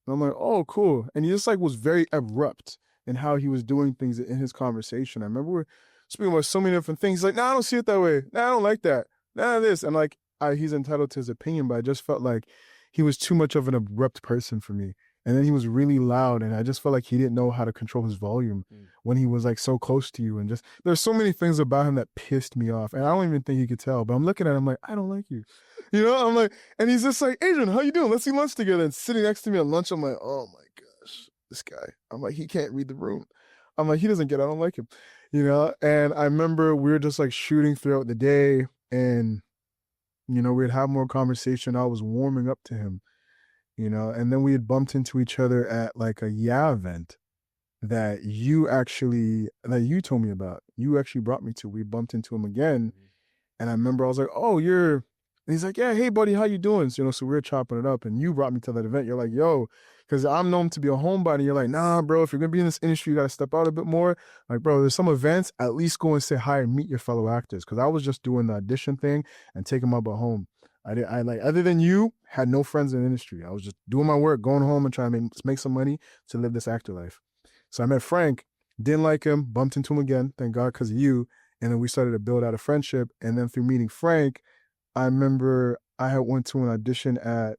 And I'm like, oh, cool. And he just like was very abrupt in how he was doing things in his conversation. I remember we were speaking about so many different things. He's like, nah, I don't see it that way. Nah, I don't like that. Nah, this. And like, he's entitled to his opinion, but I just felt like he was too much of an abrupt person for me. And then he was really loud, and I just felt like he didn't know how to control his volume when he was like so close to you. And just, there's so many things about him that pissed me off. And I don't even think he could tell, but I'm looking at him like, I don't like you. I'm like, and he's just like, Adrian, how you doing? Let's eat lunch together. And sitting next to me at lunch, I'm like, oh my gosh, this guy. I'm like, he can't read the room. I'm like, he doesn't get it. I don't like him, And I remember we were just like shooting throughout the day, and, we'd have more conversation. I was warming up to him, and then we had bumped into each other at like a event that you told me about. You actually brought me to. We bumped into him again. And I remember I was like, oh, and he's like, yeah, hey, buddy, how you doing? So, so we were chopping it up, and you brought me to that event. You're like, yo, because I'm known to be a homebody. You're like, nah, bro, if you're going to be in this industry, you got to step out a bit more. Like, bro, there's some events, at least go and say hi and meet your fellow actors. Because I was just doing the audition thing and taking my butt home. Other than you, had no friends in the industry. I was just doing my work, going home and trying to make some money to live this actor life. So I met Frank, didn't like him, bumped into him again, thank God, because of you. And then we started to build out a friendship. And then through meeting Frank, I remember I had went to an audition at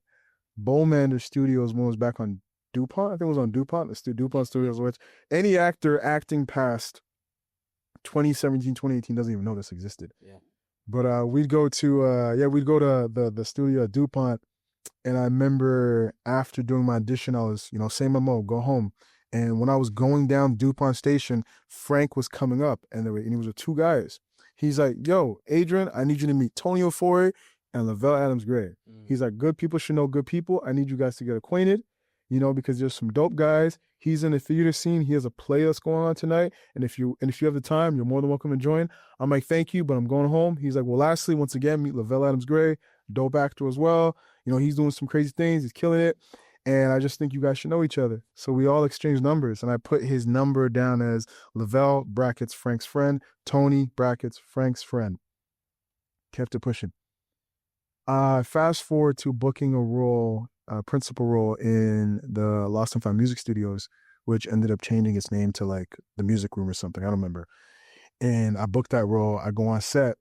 Bowmander Studios when it was back on DuPont. I think it was on DuPont, DuPont Studios, which any actor acting past 2017, 2018 doesn't even know this existed. Yeah. But we'd go to the studio at DuPont. And I remember after doing my audition, I was, same MO, go home. And when I was going down DuPont Station, Frank was coming up, and he was with two guys. He's like, yo, Adrian, I need you to meet Tony Ofori and Lavelle Adams-Gray. He's like, good people should know good people. I need you guys to get acquainted, because there's some dope guys. He's in the theater scene. He has a play that's going on tonight. And if you have the time, you're more than welcome to join. I'm like, thank you, but I'm going home. He's like, well, lastly, once again, meet Lavelle Adams-Gray, dope actor as well. He's doing some crazy things. He's killing it. And I just think you guys should know each other. So we all exchanged numbers, and I put his number down as Lavelle brackets Frank's friend, Tony brackets Frank's friend. Kept it pushing. Fast forward to booking a principal role in the Lost and Found Music Studios, which ended up changing its name to like the Music Room or something. I don't remember. And I booked that role. I go on set,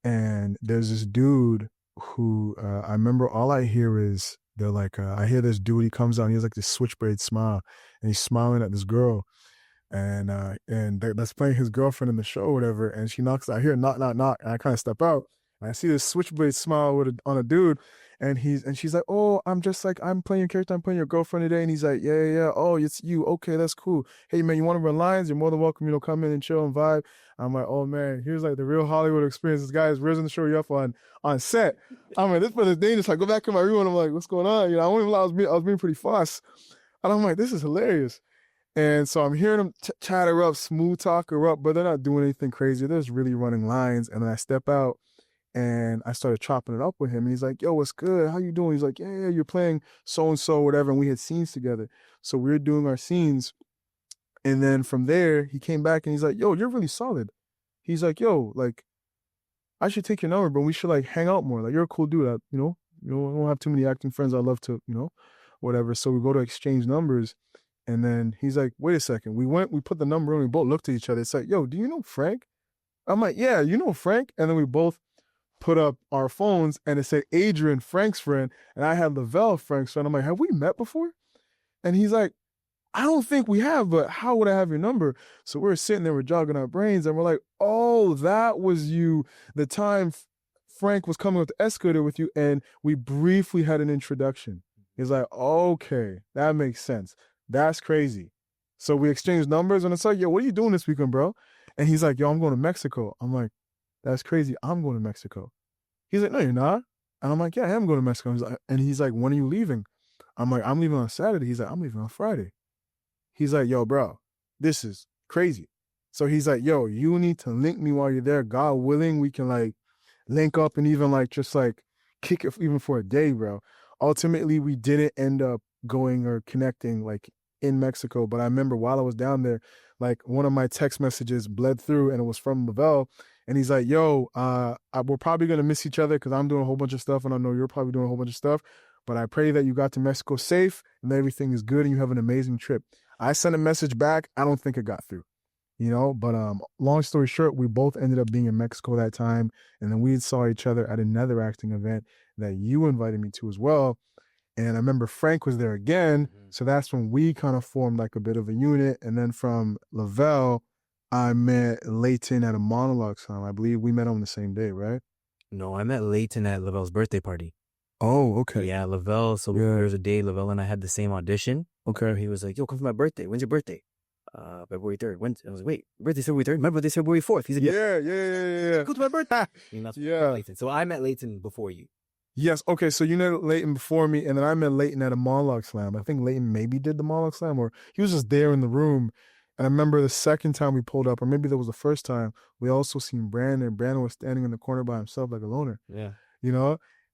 and there's this dude who I remember all I hear is, they're like, I hear this dude, he comes out, he has like this switchblade smile, and he's smiling at this girl, and that's playing his girlfriend in the show or whatever, and she knocks, I hear knock, knock, knock, and I kind of step out, and I see this switchblade smile on a dude, and she's like, oh, I'm playing your character, I'm playing your girlfriend today, and he's like, yeah, oh, it's you, okay, that's cool, hey man, you want to run lines, you're more than welcome, come in and chill and vibe. I'm like, oh man, here's like the real Hollywood experience. This guy is raising the show you up on set. I'm like, this brother's dangerous. I go back in my room and I'm like, what's going on? I won't even lie, I was being pretty fast. And I'm like, this is hilarious. And so I'm hearing them chatter up, smooth talk her up, but they're not doing anything crazy. They're just really running lines. And then I step out and I started chopping it up with him. And he's like, yo, what's good? How you doing? He's like, yeah, you're playing so-and-so, whatever. And we had scenes together. So we were doing our scenes. And then from there, he came back and he's like, yo, you're really solid. He's like, yo, like, I should take your number, but we should like hang out more. Like, you're a cool dude. I don't have too many acting friends. I love to, whatever. So we go to exchange numbers. And then he's like, wait a second. We put the number in, we both looked at each other. It's like, yo, do you know Frank? I'm like, yeah, you know Frank? And then we both put up our phones and it said Adrian, Frank's friend. And I had Lavelle, Frank's friend. I'm like, have we met before? And he's like, I don't think we have, but how would I have your number? So we're sitting there, we're jogging our brains, and we're like, oh, that was you. The time Frank was coming with the escalator with you, and we briefly had an introduction. He's like, okay, that makes sense. That's crazy. So we exchanged numbers, and it's like, yo, what are you doing this weekend, bro? And he's like, yo, I'm going to Mexico. I'm like, that's crazy. I'm going to Mexico. He's like, no, you're not. And I'm like, yeah, I am going to Mexico. He's like, when are you leaving? I'm like, I'm leaving on Saturday. He's like, I'm leaving on Friday. He's like, yo, bro, this is crazy. So he's like, yo, you need to link me while you're there. God willing, we can like link up and even like just like kick it even for a day, bro. Ultimately, we didn't end up going or connecting like in Mexico. But I remember while I was down there, like one of my text messages bled through and it was from Lavelle. And he's like, yo, we're probably going to miss each other because I'm doing a whole bunch of stuff and I know you're probably doing a whole bunch of stuff. But I pray that you got to Mexico safe and that everything is good and you have an amazing trip. I sent a message back. I don't think it got through, but long story short, we both ended up being in Mexico that time. And then we saw each other at another acting event that you invited me to as well. And I remember Frank was there again. Mm-hmm. So that's when we kind of formed like a bit of a unit. And then from Lavelle, I met Leighton at a monologue time. I believe we met on the same day, right? No, I met Leighton at Lavelle's birthday party. Oh, okay. Yeah, Lavelle. So there was a day Lavelle and I had the same audition. Okay. He was like, yo, come for my birthday. When's your birthday? February 3rd. When? I was like, wait, birthday's February 3rd? My birthday's February 4th. He's like, yeah. Go to my birthday. Yeah. Leighton. So I met Leighton before you. Yes. Okay. So you met Leighton before me, and then I met Leighton at a monologue slam. I think Leighton maybe did the monologue slam, or he was just there in the room. And I remember the second time we pulled up, or maybe that was the first time, we also seen Brandon. Brandon was standing in the corner by himself like a loner. Yeah.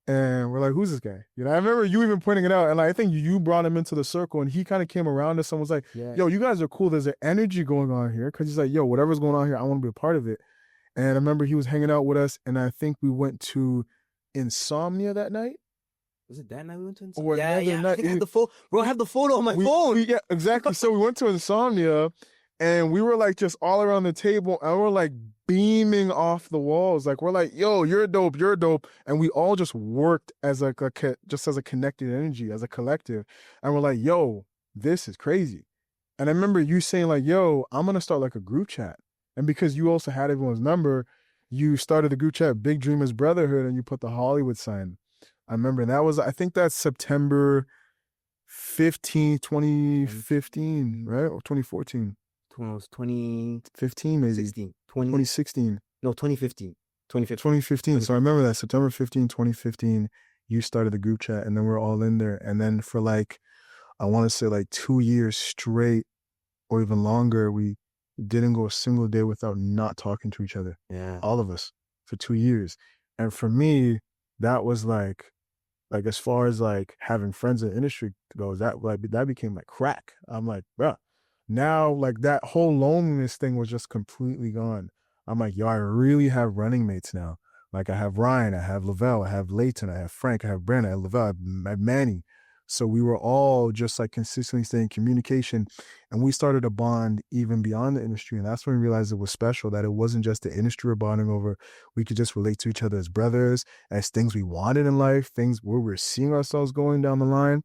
And we're like, who's this guy? I remember you even pointing it out. And I think you brought him into the circle and he kind of came around us and was like, yo, you guys are cool. There's an energy going on here. Cause he's like, yo, whatever's going on here, I want to be a part of it. And I remember he was hanging out with us. And I think we went to Insomnia that night. Was it that night we went to Insomnia? Night. I think I had I have the photo on my phone. Yeah, exactly. So we went to Insomnia and we were like just all around the table and we're like beaming off the walls. Like we're like, yo, you're dope. And we all just worked as like just as a connected energy, as a collective. And we're like, yo, this is crazy. And I remember you saying like, yo, I'm going to start like a group chat. And because you also had everyone's number, you started the group chat, Big Dreamers Brotherhood, and you put the Hollywood sign. I remember, and that was, I think that's September 15, 2015, right? Or 2014. It was 2015, maybe. 2016. No, 2015. 2015. So I remember that September 15, 2015, you started the group chat and then we're all in there. And then for like, I want to say like 2 years straight or even longer, we didn't go a single day without not talking to each other. Yeah. All of us for 2 years. And for me, that was like as far as like having friends in the industry goes, that became like crack. I'm like, bruh, now like that whole loneliness thing was just completely gone. I'm like, yo, I really have running mates now. Like I have Ryan, I have Lavelle, I have Leighton, I have Frank, I have Brandon, I have Lavelle, I have Manny. So we were all just like consistently staying in communication and we started a bond even beyond the industry. And that's when we realized it was special, that it wasn't just the industry we're bonding over. We could just relate to each other as brothers, as things we wanted in life, things where we're seeing ourselves going down the line.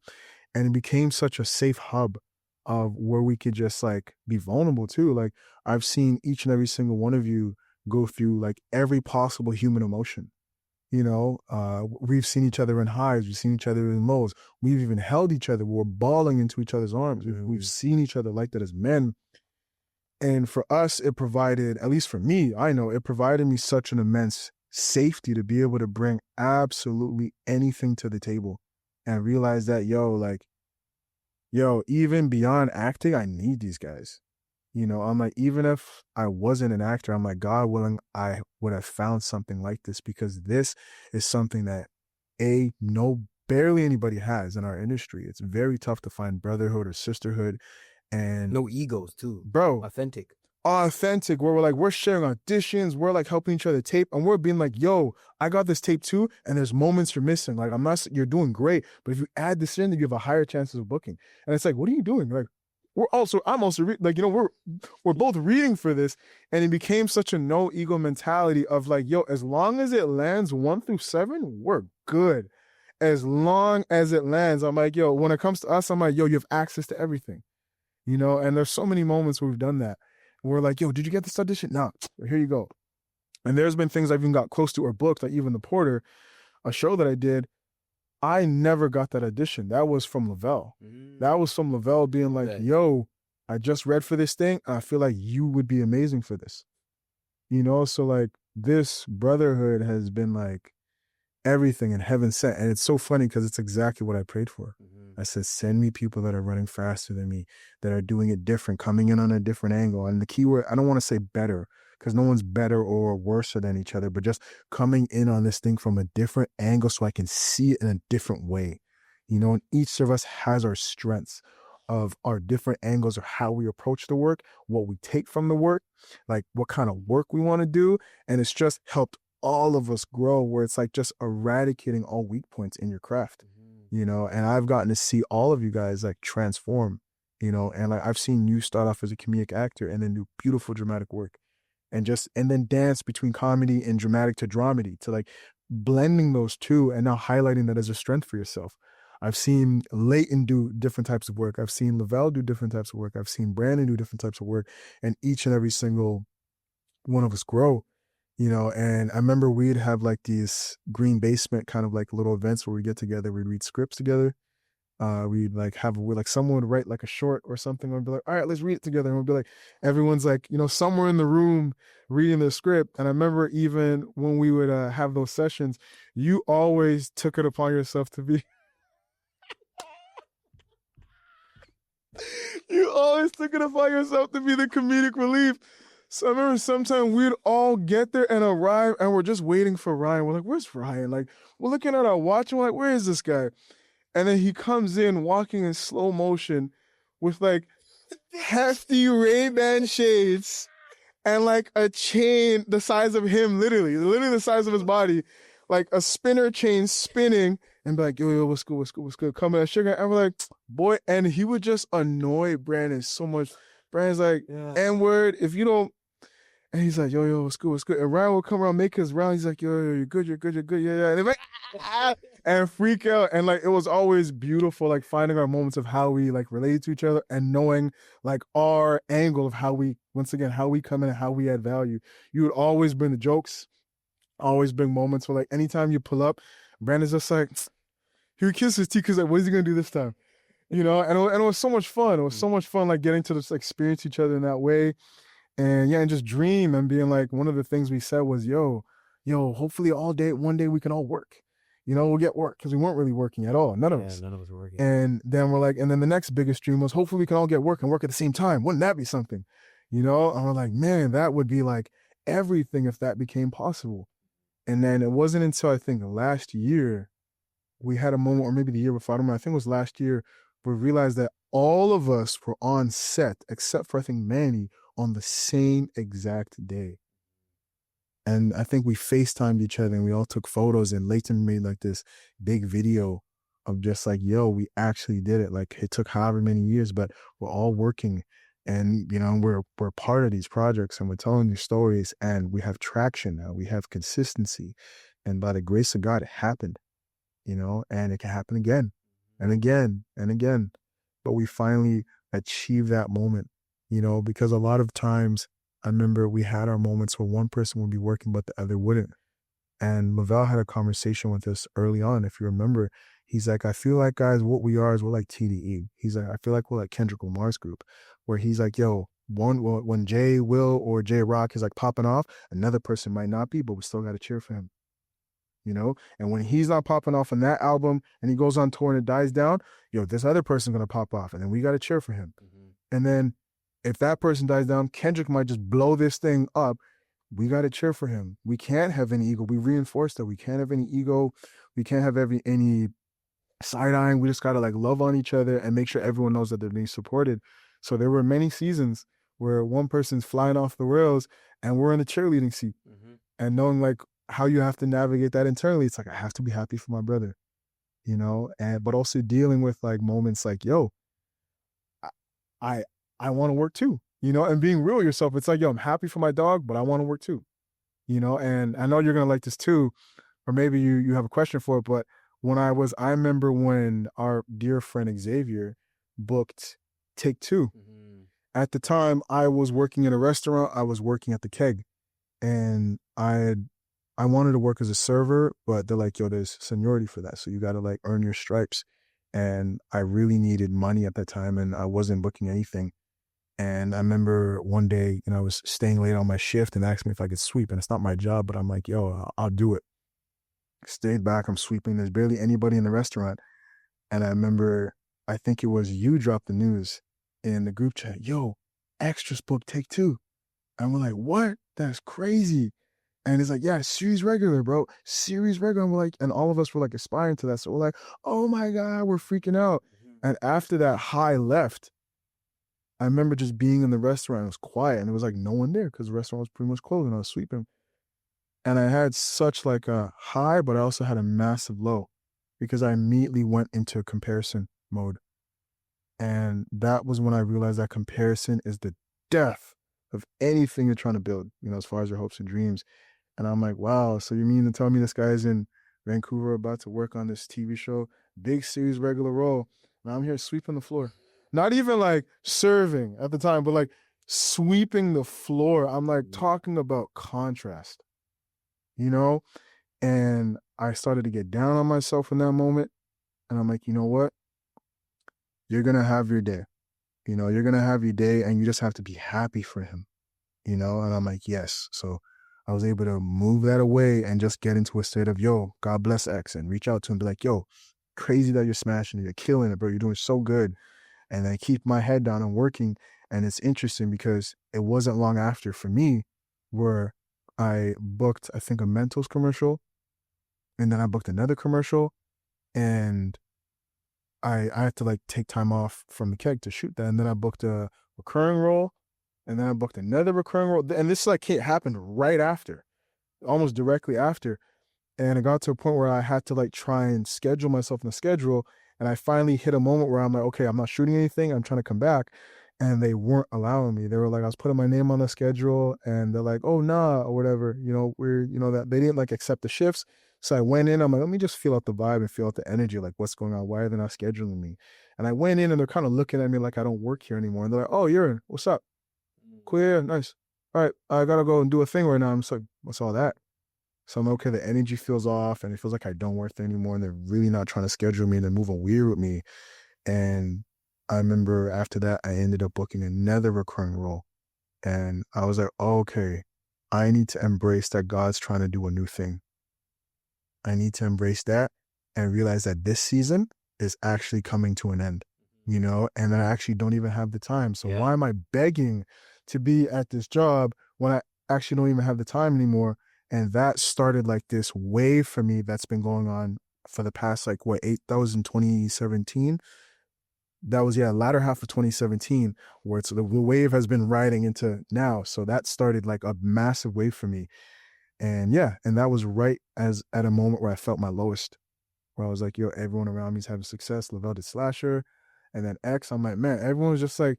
And it became such a safe hub of where we could just like be vulnerable too. Like I've seen each and every single one of you go through like every possible human emotion. We've seen each other in highs, we've seen each other in lows, we've even held each other, we're bawling into each other's arms. We've seen each other like that as men. And for us, it provided, at least for me, I know it provided me such an immense safety to be able to bring absolutely anything to the table and realize that, yo, like yo, even beyond acting, I need these guys. I'm like, even if I wasn't an actor, I'm like, God willing, I would have found something like this, because this is something that no, barely anybody has in our industry. It's very tough to find brotherhood or sisterhood. And No egos too. bro, Authentic. authentic, where we're sharing auditions, we're like helping each other tape, and we're being like, yo, I got this tape too, and there's moments you're missing. Like, you're doing great, but if you add this in, then you have a higher chances of booking. And it's like, what are you doing? Like, I'm also we're both reading for this. And it became such a no ego mentality of like, yo, as long as it lands 1 through 7, we're good. As long as it lands, I'm like, yo, when it comes to us, I'm like, yo, you have access to everything. And there's so many moments where we've done that. We're like, yo, did you get this audition? No, here you go. And there's been things I've even got close to or booked, like even The Porter, a show that I did, I never got that audition. That was from Lavelle. That was from Lavelle being like, yo, I just read for this thing, and I feel like you would be amazing for this. So like, this brotherhood has been like everything in heaven sent. And it's so funny because it's exactly what I prayed for. I said, send me people that are running faster than me, that are doing it different, coming in on a different angle. And the key word, I don't want to say better, because no one's better or worse than each other, but just coming in on this thing from a different angle so I can see it in a different way. And each of us has our strengths of our different angles of how we approach the work, what we take from the work, like what kind of work we want to do. And it's just helped all of us grow, where it's like just eradicating all weak points in your craft. And I've gotten to see all of you guys like transform, and like I've seen you start off as a comedic actor and then do beautiful dramatic work, and then dance between comedy and dramatic to dramedy, to like blending those two and now highlighting that as a strength for yourself. I've seen Leighton do different types of work. I've seen Lavelle do different types of work. I've seen Brandon do different types of work, and each and every single one of us grow. And I remember we'd have like these green basement kind of like little events where we get together, we'd read scripts together. We'd like someone would write like a short or something, and we'd be like, all right, let's read it together. And we'd be like, everyone's like, somewhere in the room reading the script. And I remember even when we would have those sessions, you always took it upon yourself to be, you always took it upon yourself to be the comedic relief. So I remember sometime we'd all get there and arrive, and we're just waiting for Ryan. We're like, where's Ryan? Like, we're looking at our watch, and we're like, where is this guy? And then he comes in walking in slow motion with like hefty Ray-Ban shades and like a chain the size of him, literally the size of his body, like a spinner chain spinning, and be like, yo, what's good? Coming at sugar. And we're like, boy, and he would just annoy Brandon so much. Brandon's like, N-word, if you don't. And he's like, yo, what's good? And Ryan will come around, make his round. He's like, yo, you're good, yeah. And they're like, and freak out. And like, it was always beautiful, like finding our moments of how we like related to each other and knowing like our angle of how we come in and how we add value. You would always bring the jokes, always bring moments where like anytime you pull up, Brandon's just like, he would kiss his teeth because like, what is he gonna do this time? And it was so much fun. It was so much fun, like getting to just experience each other in that way. And yeah, and just dream, and being like, one of the things we said was, yo, hopefully one day we can all work. We'll get work, because we weren't really working at all. None of us. None of us were working. And then we're like, and then the next biggest dream was, hopefully we can all get work and work at the same time. Wouldn't that be something? And we're like, man, that would be like everything if that became possible. And then it wasn't until I think last year we had a moment, or maybe the year before, I don't know, I think it was last year, we realized that all of us were on set, except for I think Manny, on the same exact day. And I think we FaceTimed each other and we all took photos, and Leighton made like this big video of just like, yo, we actually did it. Like, it took however many years, but we're all working, and we're part of these projects, and we're telling these stories, and we have traction now. We have consistency. And by the grace of God, it happened, and it can happen again and again and again. But we finally achieved that moment. Because a lot of times I remember we had our moments where one person would be working, but the other wouldn't. And Lavelle had a conversation with us early on. If you remember, he's like, I feel like, guys, what we are is we're like TDE. He's like, I feel like we're like Kendrick Lamar's group, where he's like, yo, when Jay Will or Jay Rock is like popping off, another person might not be, but we still got to cheer for him. you know? And when he's not popping off on that album and he goes on tour and it dies down, yo, this other person's gonna pop off, and then we gotta cheer for him. And then if that person dies down, Kendrick might just blow this thing up. We gotta cheer for him. We can't have any ego. We reinforce that we can't have any ego. We can't have any side-eyeing. We just gotta like love on each other and make sure everyone knows that they're being supported. So there were many seasons where one person's flying off the rails and we're in the cheerleading seat. And knowing like how you have to navigate that internally, it's like, I have to be happy for my brother, you know? And but also dealing with like moments like, yo, I want to work too, you know, and being real with yourself. It's like, yo, I'm happy for my dog, but I want to work too, you know? And I know you're gonna like this too, or maybe you have a question for it, but I remember when our dear friend Xavier booked Take Two. At the time, I was working in a restaurant. I was working at the Keg, and I wanted to work as a server, but they're like, yo, there's seniority for that, so you got to like earn your stripes. And I really needed money at that time, and I wasn't booking anything. And I remember one day, you know, I was staying late on my shift and asked me if I could sweep, and it's not my job, but I'm like, yo, I'll do it. Stayed back, I'm sweeping. There's barely anybody in the restaurant, and I remember, I think it was you dropped the news in the group chat, yo, extras book Take Two. And we're like, what? That's crazy. And it's like, yeah, series regular, bro. Series regular. And we're like, and all of us were like aspiring to that. So we're like, oh my God, we're freaking out. And after that high left, I remember just being in the restaurant. It was quiet and there was like no one there because the restaurant was pretty much closed and I was sweeping. And I had such like a high, but I also had a massive low because I immediately went into comparison mode. And that was when I realized that comparison is the death of anything you're trying to build, you know, as far as your hopes and dreams. And I'm like, wow, so you mean to tell me this guy's in Vancouver about to work on this TV show, big series regular role, and I'm here sweeping the floor. Not even like serving at the time, but like sweeping the floor. I'm like talking about contrast, you know? And I started to get down on myself in that moment. And I'm like, you know what? You're going to have your day. You know, you're going to have your day and you just have to be happy for him, you know? And I'm like, yes. So I was able to move that away and just get into a state of, yo, God bless X, and reach out to him, be like, yo, crazy that you're smashing it. You're killing it, bro. You're doing so good. And I keep my head down and working. And it's interesting because it wasn't long after for me where I booked, I think, a Mentos commercial. And then I booked another commercial. And I had to like take time off from the Keg to shoot that. And then I booked a recurring role. And then I booked another recurring role. And this like happened right after, almost directly after. And it got to a point where I had to like try and schedule myself in the schedule. And I finally hit a moment where I'm like, okay, I'm not shooting anything. I'm trying to come back. And they weren't allowing me. They were like, I was putting my name on the schedule and they're like, oh, nah, or whatever. You know, that they didn't like accept the shifts. So I went in, I'm like, let me just feel out the vibe and feel out the energy. Like, what's going on? Why are they not scheduling me? And I went in and they're kind of looking at me like I don't work here anymore. And they're like, oh, you're in. What's up? Cool, yeah, nice. All right, I gotta go and do a thing right now. I'm just like, what's all that? So I'm like, okay, the energy feels off and it feels like I don't work there anymore. And they're really not trying to schedule me and they're moving weird with me. And I remember after that, I ended up booking another recurring role. And I was like, oh, okay, I need to embrace that God's trying to do a new thing. I need to embrace that and realize that this season is actually coming to an end, you know, and I actually don't even have the time. So why am I begging to be at this job when I actually don't even have the time anymore? And that started like this wave for me that's been going on for the past, like, that was in 2017. That was, latter half of 2017, where the wave has been riding into now. So that started like a massive wave for me. And and that was right at a moment where I felt my lowest, where I was like, yo, everyone around me is having success. Lavelle did Slasher. And then X, I'm like, man, everyone's just like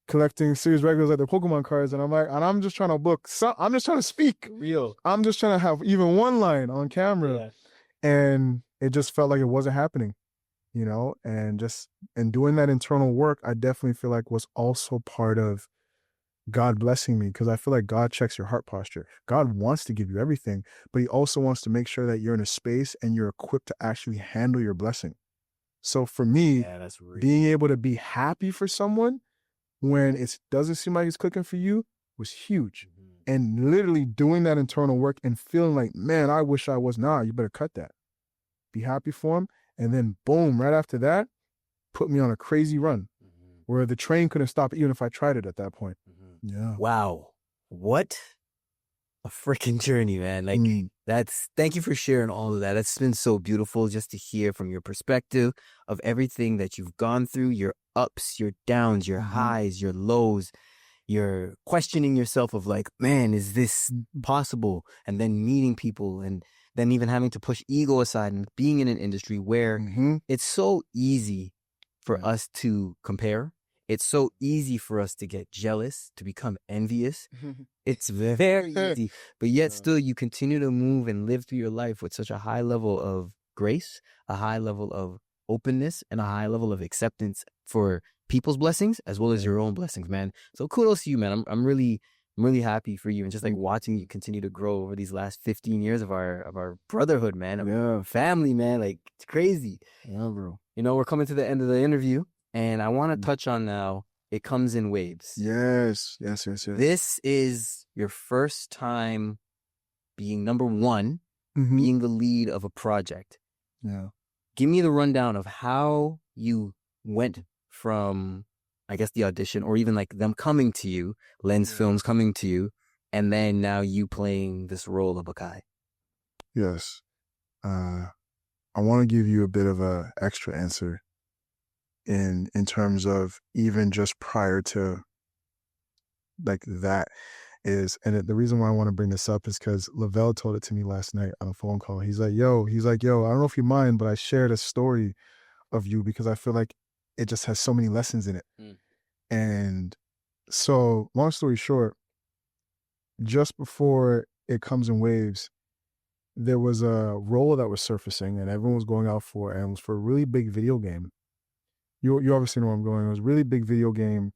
collecting series regulars like their Pokemon cards. And I'm like, and I'm just trying to book, I'm just trying to speak. Real. I'm just trying to have even one line on camera. Yeah. And it just felt like it wasn't happening, you know? And doing that internal work, I definitely feel like was also part of God blessing me, because I feel like God checks your heart posture. God wants to give you everything, but he also wants to make sure that you're in a space and you're equipped to actually handle your blessing. So for me, being able to be happy for someone when it doesn't seem like it's clicking for you was huge. And literally doing that internal work and feeling like, man, I wish I was. Nah, you better cut that. Be happy for him. And then boom, right after that, put me on a crazy run where the train couldn't stop even if I tried it at that point. Yeah. Wow. What a freaking journey, man. Like thank you for sharing all of that. It's been so beautiful just to hear from your perspective of everything that you've gone through, your ups, your downs, your highs, your lows. You're questioning yourself of like, man, is this possible? And then meeting people and then even having to push ego aside and being in an industry where it's so easy for us to compare. It's so easy for us to get jealous, to become envious. It's very easy, but yet still you continue to move and live through your life with such a high level of grace, a high level of openness, and a high level of acceptance for people's blessings as well as your own blessings, man. So kudos to you, man. I'm really happy for you and just like watching you continue to grow over these last 15 years of our brotherhood, man. Of family, man. Like it's crazy. Yeah, bro. You know, we're coming to the end of the interview and I want to touch on now, it comes in waves. Yes. This is your first time being number one, being the lead of a project. Yeah. Give me the rundown of how you went from, I guess, the audition or even like them coming to you, Lens Films coming to you, and then now you playing this role of Akai. Yes. I want to give you a bit of a extra answer in terms of even just prior to like that is, and the reason why I want to bring this up is because Lavelle told it to me last night on a phone call. He's like, yo, I don't know if you mind, but I shared a story of you because I feel like it just has so many lessons in it. And so long story short, just before it comes in waves, there was a role that was surfacing and everyone was going out for, and it was for a really big video game. You obviously know where I'm going. It was a really big video game.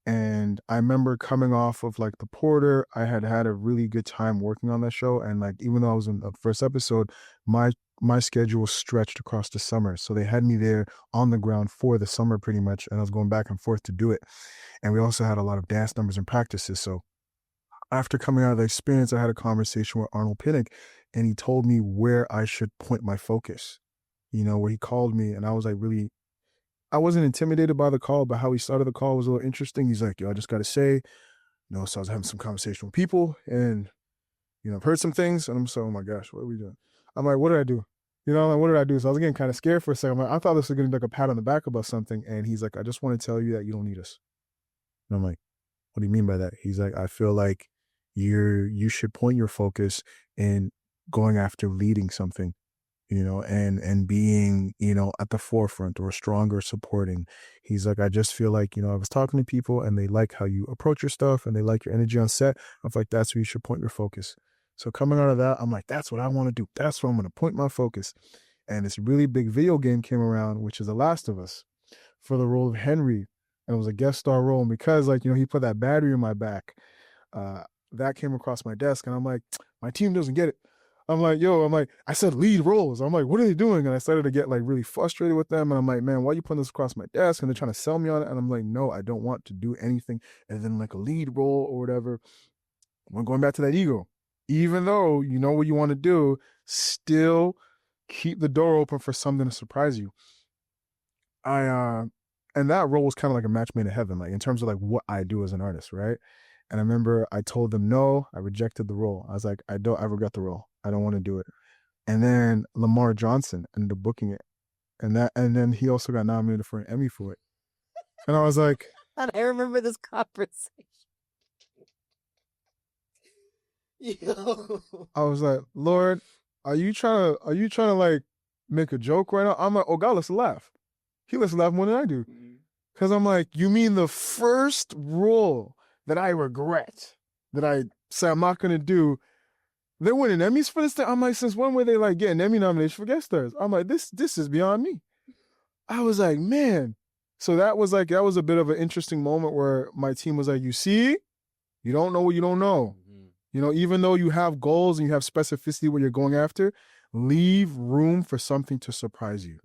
And I remember coming off of like The Porter, I had a really good time working on that show. And like, even though I was in the first episode, my schedule stretched across the summer. So they had me there on the ground for the summer pretty much. And I was going back and forth to do it. And we also had a lot of dance numbers and practices. So after coming out of the experience, I had a conversation with Arnold Pinnock and he told me where I should point my focus, you know, where he called me and I was like I wasn't intimidated by the call, but how he started the call was a little interesting. He's like, yo, I just got to say, you know, so I was having some conversation with people and, you know, I've heard some things and I'm so, oh my gosh, what are we doing? I'm like, what did I do? You know, like, what did I do? So I was getting kind of scared for a second. I'm like, I thought this was going to be like a pat on the back about something. And he's like, I just want to tell you that you don't need us. And I'm like, what do you mean by that? He's like, I feel like you should point your focus in going after leading something, you know, and being, you know, at the forefront or stronger supporting. He's like, I just feel like, you know, I was talking to people and they like how you approach your stuff and they like your energy on set. I was like, that's where you should point your focus. So coming out of that, I'm like, that's what I want to do. That's where I'm going to point my focus. And this really big video game came around, which is The Last of Us, for the role of Henry. And it was a guest star role. And because, like, you know, he put that battery in my back, that came across my desk. And I'm like, my team doesn't get it. I'm like, I said lead roles. I'm like, what are they doing? And I started to get like really frustrated with them. And I'm like, man, why are you putting this across my desk? And they're trying to sell me on it. And I'm like, no, I don't want to do anything. And then like a lead role or whatever. We're going back to that ego. Even though you know what you want to do, still keep the door open for something to surprise you. And that role was kind of like a match made in heaven, like in terms of like what I do as an artist, right? And I remember I told them no, I rejected the role. I was like, I regret the role. I don't want to do it. And then Lamar Johnson ended up booking it. And then he also got nominated for an Emmy for it. And I was like, I remember this conversation. Yo. I was like, Lord, are you trying to like make a joke right now? I'm like, oh God, let's laugh. He lets laugh more than I do. Because I'm like, you mean the first role that I regret, that I say I'm not going to do, they're winning Emmys for this thing? I'm like, since when were they like getting Emmy nominations for guest stars? I'm like, this is beyond me. I was like, man. So that was a bit of an interesting moment where my team was like, you see, you don't know what you don't know. You know, even though you have goals and you have specificity what you're going after, leave room for something to surprise you.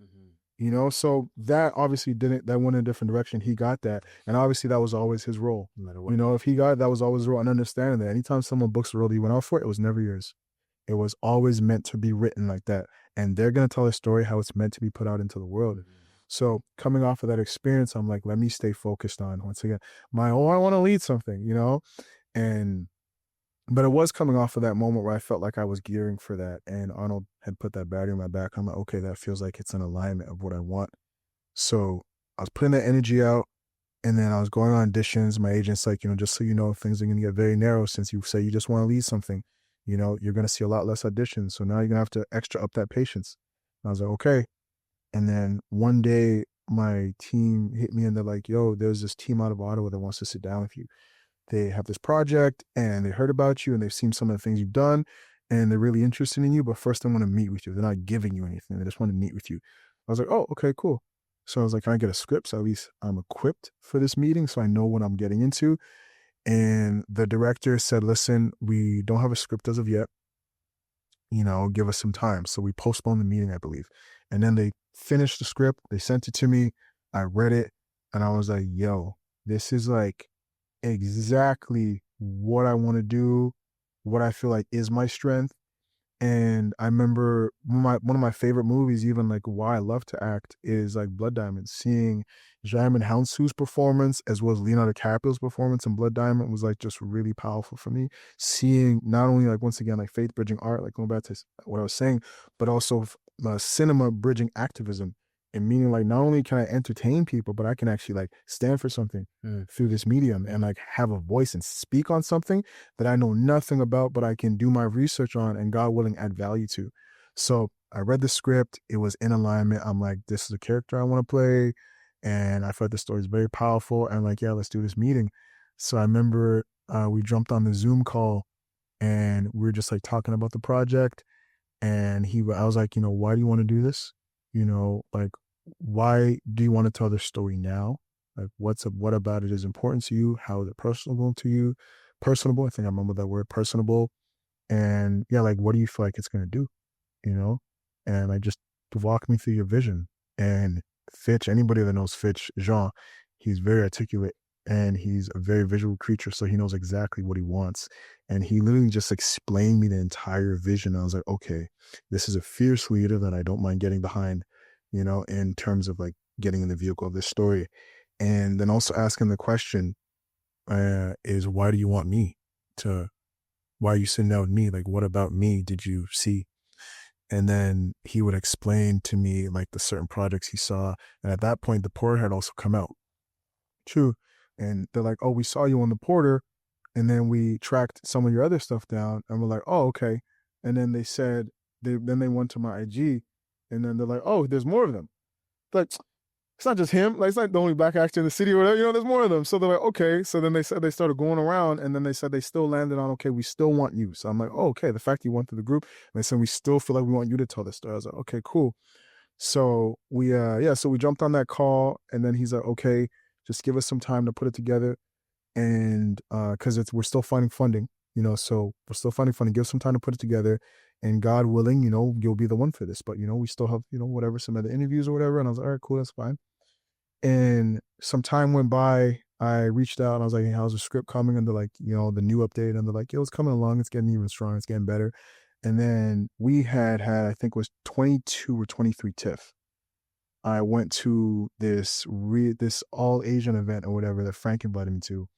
You know, so that obviously that went in a different direction. He got that. And obviously that was always his role. No matter what. You know, if he got it, that was always his role. And understanding that anytime someone books a role that you went out for, it was never yours. It was always meant to be written like that. And they're going to tell a story how it's meant to be put out into the world. So coming off of that experience, I'm like, let me stay focused on, once again, I want to lead something, you know? But it was coming off of that moment where I felt like I was gearing for that. And Arnold had put that battery in my back. I'm like, okay, that feels like it's an alignment of what I want. So I was putting that energy out, and then I was going on auditions. My agent's like, you know, just so you know, things are going to get very narrow since you say you just want to lead something. You know, you're going to see a lot less auditions. So now you're going to have to extra up that patience. And I was like, okay. And then one day my team hit me and they're like, yo, there's this team out of Ottawa that wants to sit down with you. They have this project and they heard about you and they've seen some of the things you've done and they're really interested in you, but first they want to meet with you. They're not giving you anything. They just want to meet with you. I was like, oh, okay, cool. So I was like, can I get a script? So at least I'm equipped for this meeting so I know what I'm getting into. And the director said, listen, we don't have a script as of yet. You know, give us some time. So we postponed the meeting, I believe. And then they finished the script. They sent it to me. I read it and I was like, yo, this is like exactly what I want to do, what I feel like is my strength. And I remember one of my favorite movies, even like why I love to act, is like Blood Diamond. Seeing Djimon Hounsou's performance as well as Leonardo DiCaprio's performance in Blood Diamond was like just really powerful for me. Seeing not only like, once again, like faith bridging art, like going back to what I was saying, but also cinema bridging activism. And meaning like not only can I entertain people, but I can actually like stand for something through this medium and like have a voice and speak on something that I know nothing about, but I can do my research on and God willing add value to. So I read the script. It was in alignment. I'm like, this is a character I want to play. And I felt the story is very powerful. And like, yeah, let's do this meeting. So I remember we jumped on the Zoom call and we were just like talking about the project. And I was like, you know, why do you want to do this? You know, like, why do you want to tell this story now? Like, what about it is important to you? How is it personable to you? Personable, I think I remember that word, personable. And yeah, like, what do you feel like it's going to do? You know? And I just walk me through your vision. And Fitch, anybody that knows Fitch, Jean, he's very articulate and he's a very visual creature. So he knows exactly what he wants. And he literally just explained me the entire vision. I was like, okay, this is a fierce leader that I don't mind getting behind, you know, in terms of like getting in the vehicle of this story. And then also asking the question is, why do you want me why are you sitting down with me? Like, what about me did you see? And then he would explain to me like the certain projects he saw. And at that point, The Porter had also come out too. And they're like, oh, we saw you on The Porter. And then we tracked some of your other stuff down. And we're like, oh, okay. And then they said, then they went to my IG. And then they're like, oh, there's more of them. Like, it's not just him. Like, it's not the only black actor in the city or whatever. You know, there's more of them. So they're like, okay. So then they said they started going around, and then they said they still landed on, okay, we still want you. So I'm like, oh, okay. The fact you went through the group, and they said we still feel like we want you to tell this story. I was like, okay, cool. So so we jumped on that call, and then he's like, okay, just give us some time to put it together, and because we're still finding funding, you know, so we're still finding funding. Give us some time to put it together. And God willing, you know, you'll be the one for this. But, you know, we still have, you know, whatever, some other interviews or whatever. And I was like, all right, cool, that's fine. And some time went by. I reached out and I was like, hey, how's the script coming? And they're like, you know, the new update. And they're like, yo, it's coming along. It's getting even stronger. It's getting better. And then we had, I think it was 22 or 23 TIFF. I went to this all Asian event or whatever that Frank invited me to.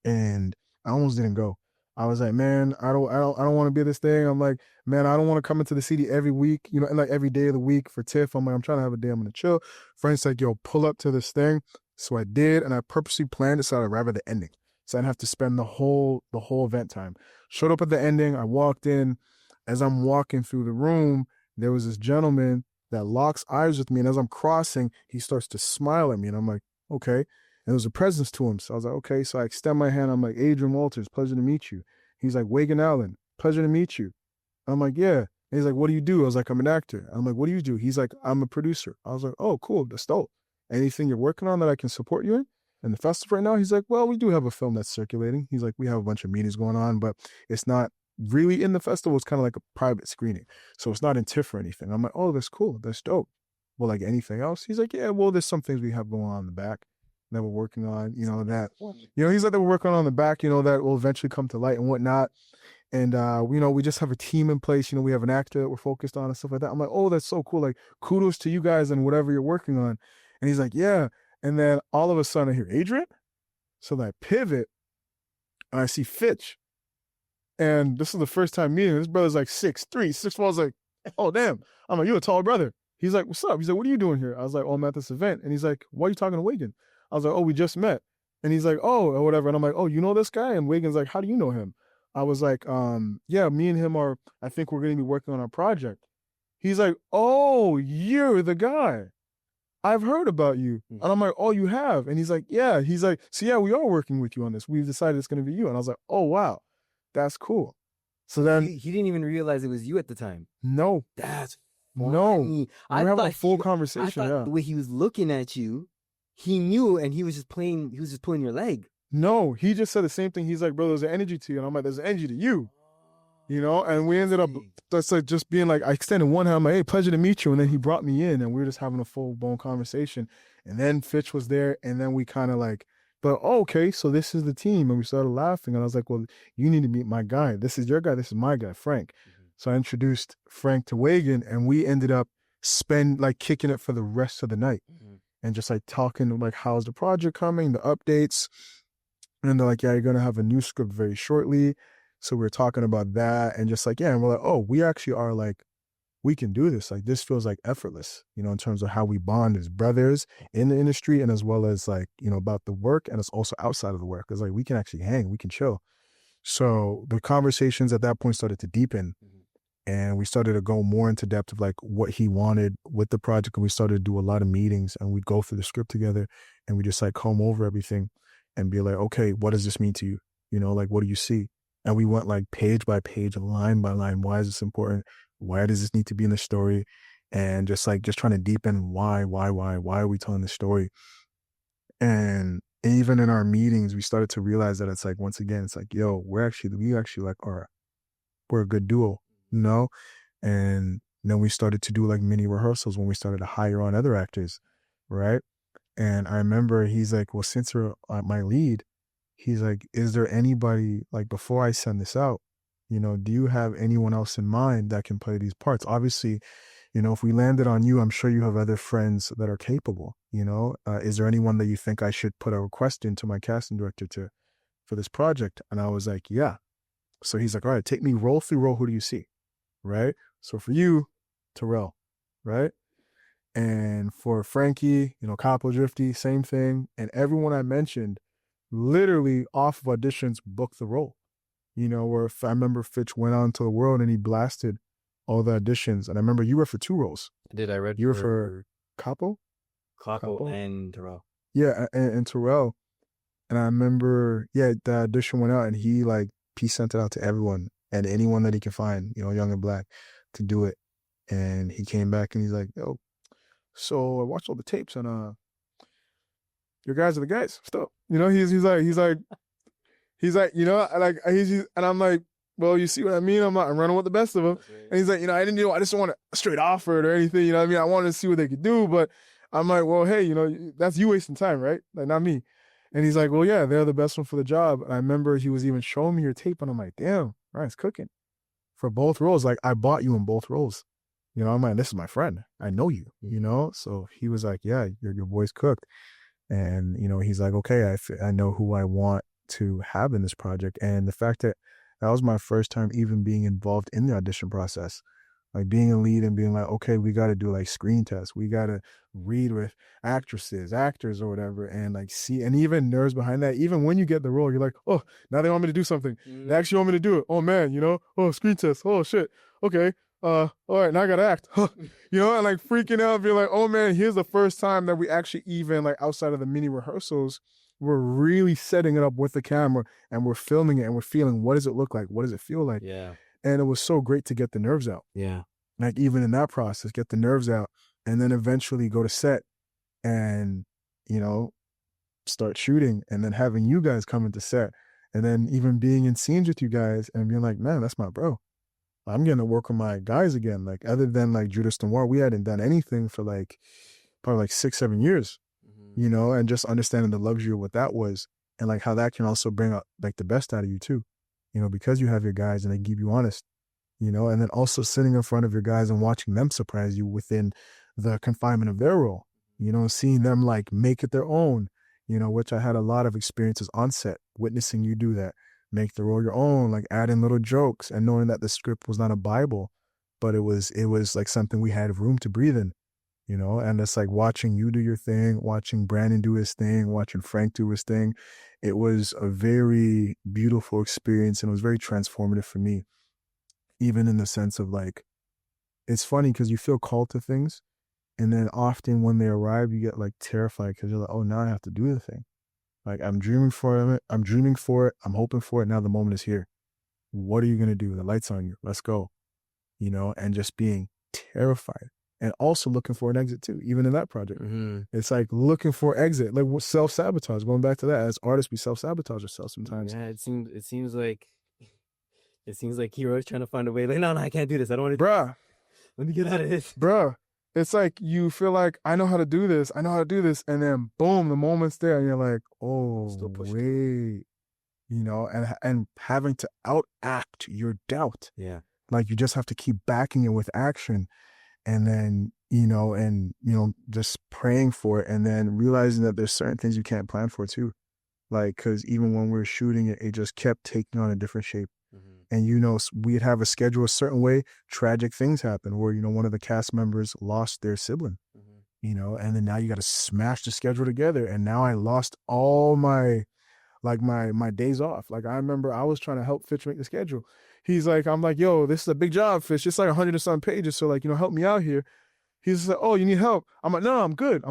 And I almost didn't go. I was like, man, I don't want to be this thing. I'm like, man, I don't want to come into the city every week, you know, and like every day of the week for TIFF. I'm like, I'm trying to have a day. I'm gonna chill. Frank's like, yo, pull up to this thing. So I did, and I purposely planned it so I'd arrive at the ending, so I didn't have to spend the whole event time. Showed up at the ending. I walked in. As I'm walking through the room, there was this gentleman that locks eyes with me, and as I'm crossing, he starts to smile at me, and I'm like, okay. And there was a presence to him. So I was like, okay. So I extend my hand. I'm like, Adrian Walters, pleasure to meet you. He's like, Wagan Allen, pleasure to meet you. I'm like, yeah. And he's like, what do you do? I was like, I'm an actor. I'm like, what do you do? He's like, I'm a producer. I was like, oh, cool. That's dope. Anything you're working on that I can support you in the festival right now? He's like, well, we do have a film that's circulating. He's like, we have a bunch of meetings going on, but it's not really in the festival. It's kind of like a private screening. So it's not in TIFF or anything. I'm like, oh, that's cool. That's dope. well, like anything else? He's like, yeah, well, there's some things we have going on in the back that we're working on, you know, that, you know, he's like, that we're working on the back, you know, that will eventually come to light and whatnot. And, you know, we just have a team in place, you know, we have an actor that we're focused on and stuff like that. I'm like, oh, that's so cool. Like, kudos to you guys and whatever you're working on. And he's like, yeah. And then all of a sudden I hear Adrian. So I pivot and I see Fitch. And this is the first time meeting him. This brother's like 6'3", 6'4". I was like, oh, damn. I'm like, you're a tall brother. He's like, what's up? He's like, what are you doing here? I was like, oh, I'm at this event. And he's like, why are you talking to Wagan? I was like, oh, we just met. And he's like, oh, or whatever. And I'm like, oh, you know this guy? And Wagan's like, how do you know him? I was like, yeah, me and him are, I think we're going to be working on our project. He's like, oh, you're the guy. I've heard about you. And I'm like, oh, you have? And he's like, yeah. He's like, so yeah, we are working with you on this. We've decided it's going to be you. And I was like, oh, wow, that's cool. So then he didn't even realize it was you at the time. No. That's no. funny. We're having a full conversation. I thought the way he was looking at you, he knew, and he was just pulling your leg. No, he just said the same thing. He's like, bro, there's an energy to you. And I'm like, there's an energy to you. You know, and we ended up, that's like just being like, I extended one hand, I'm like, hey, pleasure to meet you. And then he brought me in and we were just having a full blown conversation. And then Fitch was there. And then we kind of like, but oh, okay, so this is the team. And we started laughing. And I was like, well, you need to meet my guy. This is your guy. This is my guy, Frank. So I introduced Frank to Wagan and we ended up kicking it for the rest of the night and just like talking like, how's the project coming, the updates. And they're like, yeah, you're going to have a new script very shortly. So we were talking about that and just like, yeah, and we're like, oh, we actually are like, we can do this. Like, this feels like effortless, you know, in terms of how we bond as brothers in the industry and as well as like, you know, about the work and it's also outside of the work. It's like, we can actually hang, we can chill. So the conversations at that point started to deepen and we started to go more into depth of like what he wanted with the project. And we started to do a lot of meetings and we'd go through the script together and we just like comb over everything and be like, okay, what does this mean to you? You know, like, what do you see? And we went like page by page, line by line. Why is this important? Why does this need to be in the story? And just trying to deepen why are we telling the story? And even in our meetings, we started to realize that it's like, once again, it's like, yo, we actually like we're a good duo, you know? And then we started to do like mini rehearsals when we started to hire on other actors, right? And I remember he's like, well, since you're my lead, he's like, is there anybody, like, before I send this out, you know, do you have anyone else in mind that can play these parts? Obviously, you know, if we landed on you, I'm sure you have other friends that are capable, you know? Is there anyone that you think I should put a request into my casting director for this project? And I was like, yeah. So he's like, all right, take me roll through roll. Who do you see? Right? So for you, Terrell, right? And for Frankie, you know, Capo Drifty, same thing. And everyone I mentioned, literally off of auditions booked the role, you know, where I remember Fitch went out into the world and he blasted all the auditions. And I remember you were for 2 roles. I read you were for Capo and Terrell. Yeah, and Terrell. And I remember, yeah, the audition went out and he sent it out to everyone and anyone that he could find, you know, young and black, to do it. And he came back and he's like, yo, so I watched all the tapes and your guys are the guys still. You know, he's like, you know, like and I'm like, well, you see what I mean? I'm running with the best of them. Right. And he's like, you know, I just want to straight offer it or anything. You know what I mean? I wanted to see what they could do, but I'm like, well, hey, you know, that's you wasting time, right? Like, not me. And he's like, well, yeah, they're the best one for the job. And I remember he was even showing me your tape and I'm like, damn, Ryan's cooking for both roles. Like, I bought you in both roles. You know, I'm like, this is my friend. I know you, you know? So he was like, yeah, your boy's cooked. And, you know, he's like, okay, I know who I want to have in this project. And the fact that was my first time even being involved in the audition process, like being a lead and being like, okay, we got to do like screen tests. We got to read with actors or whatever, and like see, and even nerves behind that. Even when you get the role, you're like, oh, now they want me to do something. They actually want me to do it. Oh man, you know, oh, screen test. Oh shit. Okay. All right, now I gotta act. You know, and like freaking out, be like, oh man, here's the first time that we actually even like outside of the mini rehearsals, we're really setting it up with the camera and we're filming it and we're feeling, what does it look like? What does it feel like? Yeah. And it was so great to get the nerves out. Yeah. Like even in that process, get the nerves out and then eventually go to set and, you know, start shooting and then having you guys come into set and then even being in scenes with you guys and being like, man, that's my bro. I'm getting to work with my guys again. Like, other than like Judas Noir, we hadn't done anything for like probably like 6-7 years, you know, and just understanding the luxury of what that was, and like how that can also bring out like the best out of you too, you know, because you have your guys and they keep you honest, you know, and then also sitting in front of your guys and watching them surprise you within the confinement of their role, you know, seeing them like make it their own, you know, which I had a lot of experiences on set, witnessing you do that, make the role your own, like add in little jokes, and knowing that the script was not a Bible, but it was like something we had room to breathe in, you know, and it's like watching you do your thing, watching Brandon do his thing, watching Frank do his thing. It was a very beautiful experience, and it was very transformative for me, even in the sense of like, it's funny because you feel called to things, and then often when they arrive, you get like terrified because you're like, oh, now I have to do the thing. Like, I'm dreaming for it. I'm dreaming for it. I'm hoping for it. Now the moment is here. What are you going to do? The light's on you. Let's go. You know, and just being terrified, and also looking for an exit too, even in that project. It's like looking for exit, like self-sabotage. Going back to that, as artists, we self-sabotage ourselves sometimes. Yeah, it seems like Hero's trying to find a way. Like, no, I can't do this. I don't want to. Bruh. Let me get out of this. Bruh. It's like you feel like, I know how to do this. I know how to do this. And then boom, the moment's there, and you're like, oh, wait. You know, and having to outact your doubt. Yeah. Like, you just have to keep backing it with action. And then, just praying for it, and then realizing that there's certain things you can't plan for too. Like, because even when we were shooting it, it just kept taking on a different shape. And, we'd have a schedule a certain way. Tragic things happen where, one of the cast members lost their sibling, and then now you got to smash the schedule together. And now I lost all my days off. Like, I remember I was trying to help Fitch make the schedule. I'm like, yo, this is a big job, Fitch. It's like 100 and some pages. So like, help me out here. He's like, oh, you need help? I'm like, no, I'm good.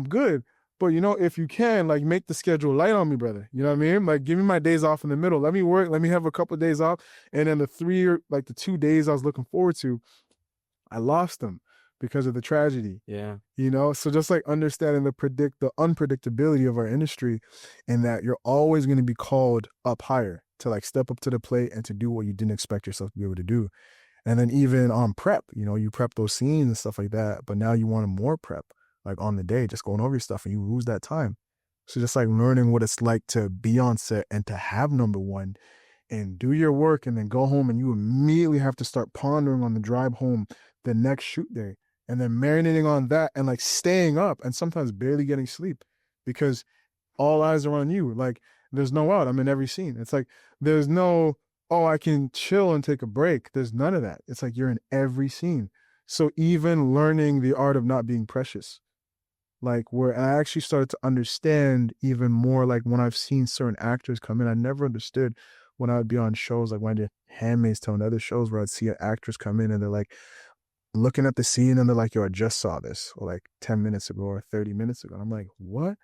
But if you can, like, make the schedule light on me, brother. You know what I mean? Like, give me my days off in the middle. Let me work. Let me have a couple of days off. And then the 2 days I was looking forward to, I lost them because of the tragedy. Yeah. So just like understanding the unpredictability of our industry, and that you're always going to be called up higher to like step up to the plate and to do what you didn't expect yourself to be able to do. And then even on prep, you prep those scenes and stuff like that, but now you want more prep, like on the day, just going over your stuff, and you lose that time. So just like learning what it's like to be on set and to have number one and do your work and then go home, and you immediately have to start pondering on the drive home the next shoot day, and then marinating on that, and like staying up and sometimes barely getting sleep because all eyes are on you. Like, there's no out. I'm in every scene. It's like, there's no, oh, I can chill and take a break. There's none of that. It's like you're in every scene. So even learning the art of not being precious, like where I actually started to understand even more, like when I've seen certain actors come in, I never understood when I would be on shows, like when I did Handmaid's Tale and other shows where I'd see actors come in and they're like looking at the scene and they're like, yo, I just saw this, or like 10 minutes ago or 30 minutes ago. And I'm like, what?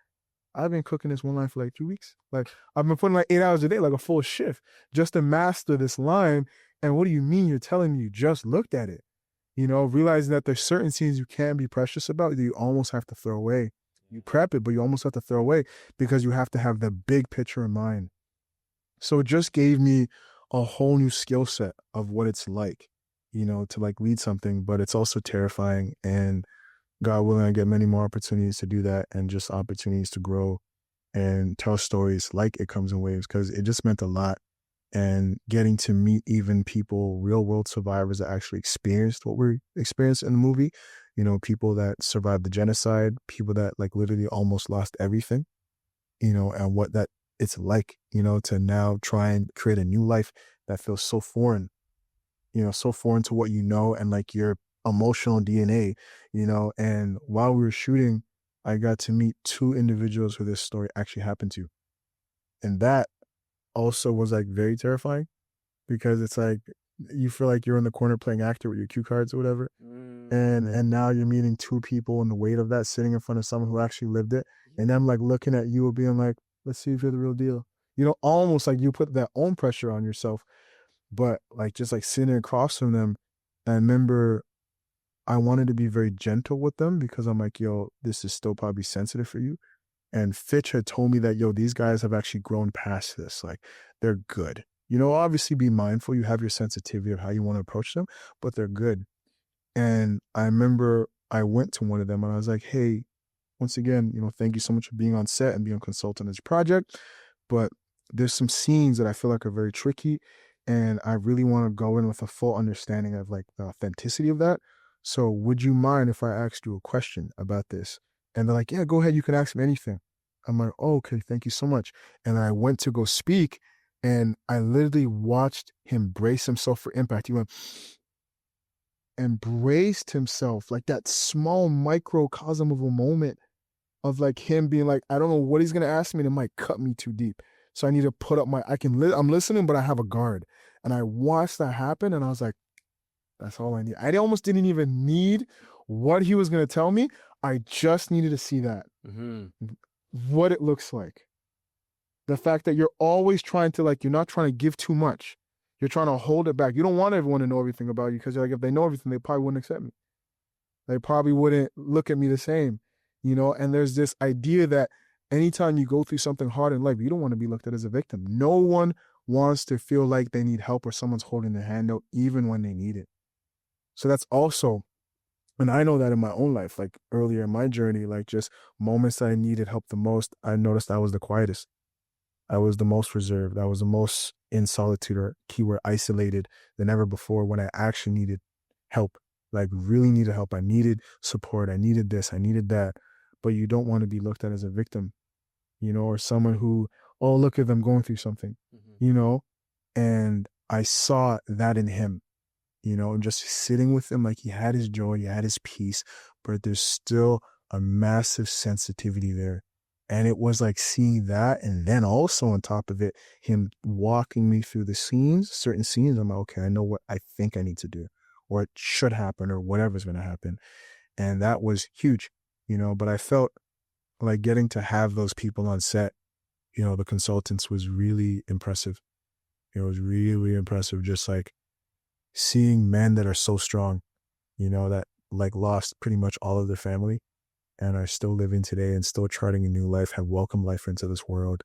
I've been cooking this one line for like 2 weeks. Like, I've been putting like 8 hours a day, like a full shift, just to master this line. And what do you mean you're telling me you just looked at it? Realizing that there's certain scenes you can be precious about that you almost have to throw away. You prep it, but you almost have to throw away because you have to have the big picture in mind. So it just gave me a whole new skill set of what it's like, to like lead something, but it's also terrifying. And God willing, I get many more opportunities to do that, and just opportunities to grow and tell stories like It Comes in Waves, because it just meant a lot. And getting to meet even people, real world survivors that actually experienced what we experienced in the movie, people that survived the genocide, people that like literally almost lost everything, and what that it's like, to now try and create a new life that feels so foreign, so foreign to what and like your emotional DNA, and while we were shooting, I got to meet 2 individuals who this story actually happened to. And that also was like very terrifying, because it's like you feel like you're in the corner playing actor with your cue cards or whatever. And now you're meeting 2 people, and the weight of that sitting in front of someone who actually lived it. And them like looking at you and being like, let's see if you're the real deal. Almost like you put that own pressure on yourself. But like just like sitting across from them, I remember I wanted to be very gentle with them because I'm like, yo, this is still probably sensitive for you. And Fitch had told me that, yo, these guys have actually grown past this. Like, they're good. obviously be mindful. You have your sensitivity of how you want to approach them, but they're good. And I remember I went to one of them and I was like, hey, once again, thank you so much for being on set and being a consultant in this project. But there's some scenes that I feel like are very tricky. And I really want to go in with a full understanding of like the authenticity of that. So would you mind if I asked you a question about this? And they're like, yeah, go ahead. You can ask me anything. I'm like, oh, okay, thank you so much. And I went to go speak and I literally watched him brace himself for impact. He went and braced himself, like that small microcosm of a moment of like him being like, I don't know what he's gonna ask me, and it might cut me too deep. So I need to put up I'm listening, but I have a guard. And I watched that happen and I was like, that's all I need. I almost didn't even need what he was gonna tell me. I just needed to see that. What it looks like. The fact that you're always trying to you're not trying to give too much. You're trying to hold it back. You don't want everyone to know everything about you because you're like, if they know everything, they probably wouldn't accept me. They probably wouldn't look at me the same, And there's this idea that anytime you go through something hard in life, you don't want to be looked at as a victim. No one wants to feel like they need help or someone's holding their hand out, even when they need it. So that's also, and I know that in my own life, like earlier in my journey, like just moments that I needed help the most, I noticed I was the quietest. I was the most reserved. I was the most in solitude, or keyword isolated, than ever before when I actually needed help, like really needed help. I needed support. I needed this. I needed that. But you don't want to be looked at as a victim, or someone who, oh, look at them going through something, and I saw that in him, and just sitting with him, like he had his joy, he had his peace, but there's still a massive sensitivity there. And it was like seeing that, and then also on top of it, him walking me through the certain scenes. I'm like, okay, I know what I think I need to do, or it should happen, or whatever's going to happen. And that was huge, but I felt like getting to have those people on set, the consultants, was really impressive. It was really impressive, just like seeing men that are so strong, that like lost pretty much all of their family and are still living today and still charting a new life, have welcomed life into this world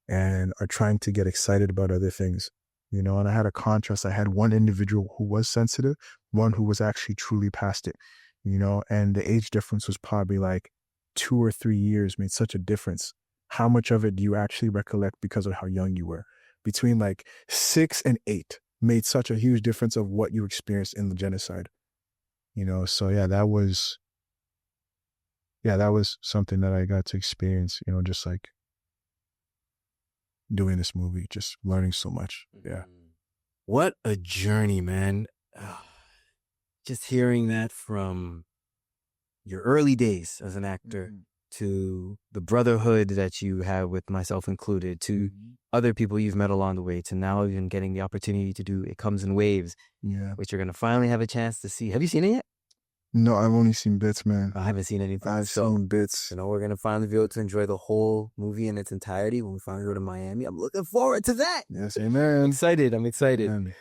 and are trying to get excited about other things, and I had a contrast. I had one individual who was sensitive, one who was actually truly past it, and the age difference was probably like 2 or 3 years, made such a difference. How much of it do you actually recollect because of how young you were? Between like 6 and 8 made such a huge difference of what you experienced in the genocide, so that was something that I got to experience, just like doing this movie, just learning so much. Yeah. What a journey, man. Just hearing that from your early days as an actor to the brotherhood that you have with myself included, to other people you've met along the way, to now even getting the opportunity to do It Comes in Waves, which you're going to finally have a chance to see. Have you seen it yet? No, I've only seen bits, man. I haven't seen anything. I've seen bits. We're going to finally be able to enjoy the whole movie in its entirety when we finally go to Miami. I'm looking forward to that. Yes, amen. I'm excited.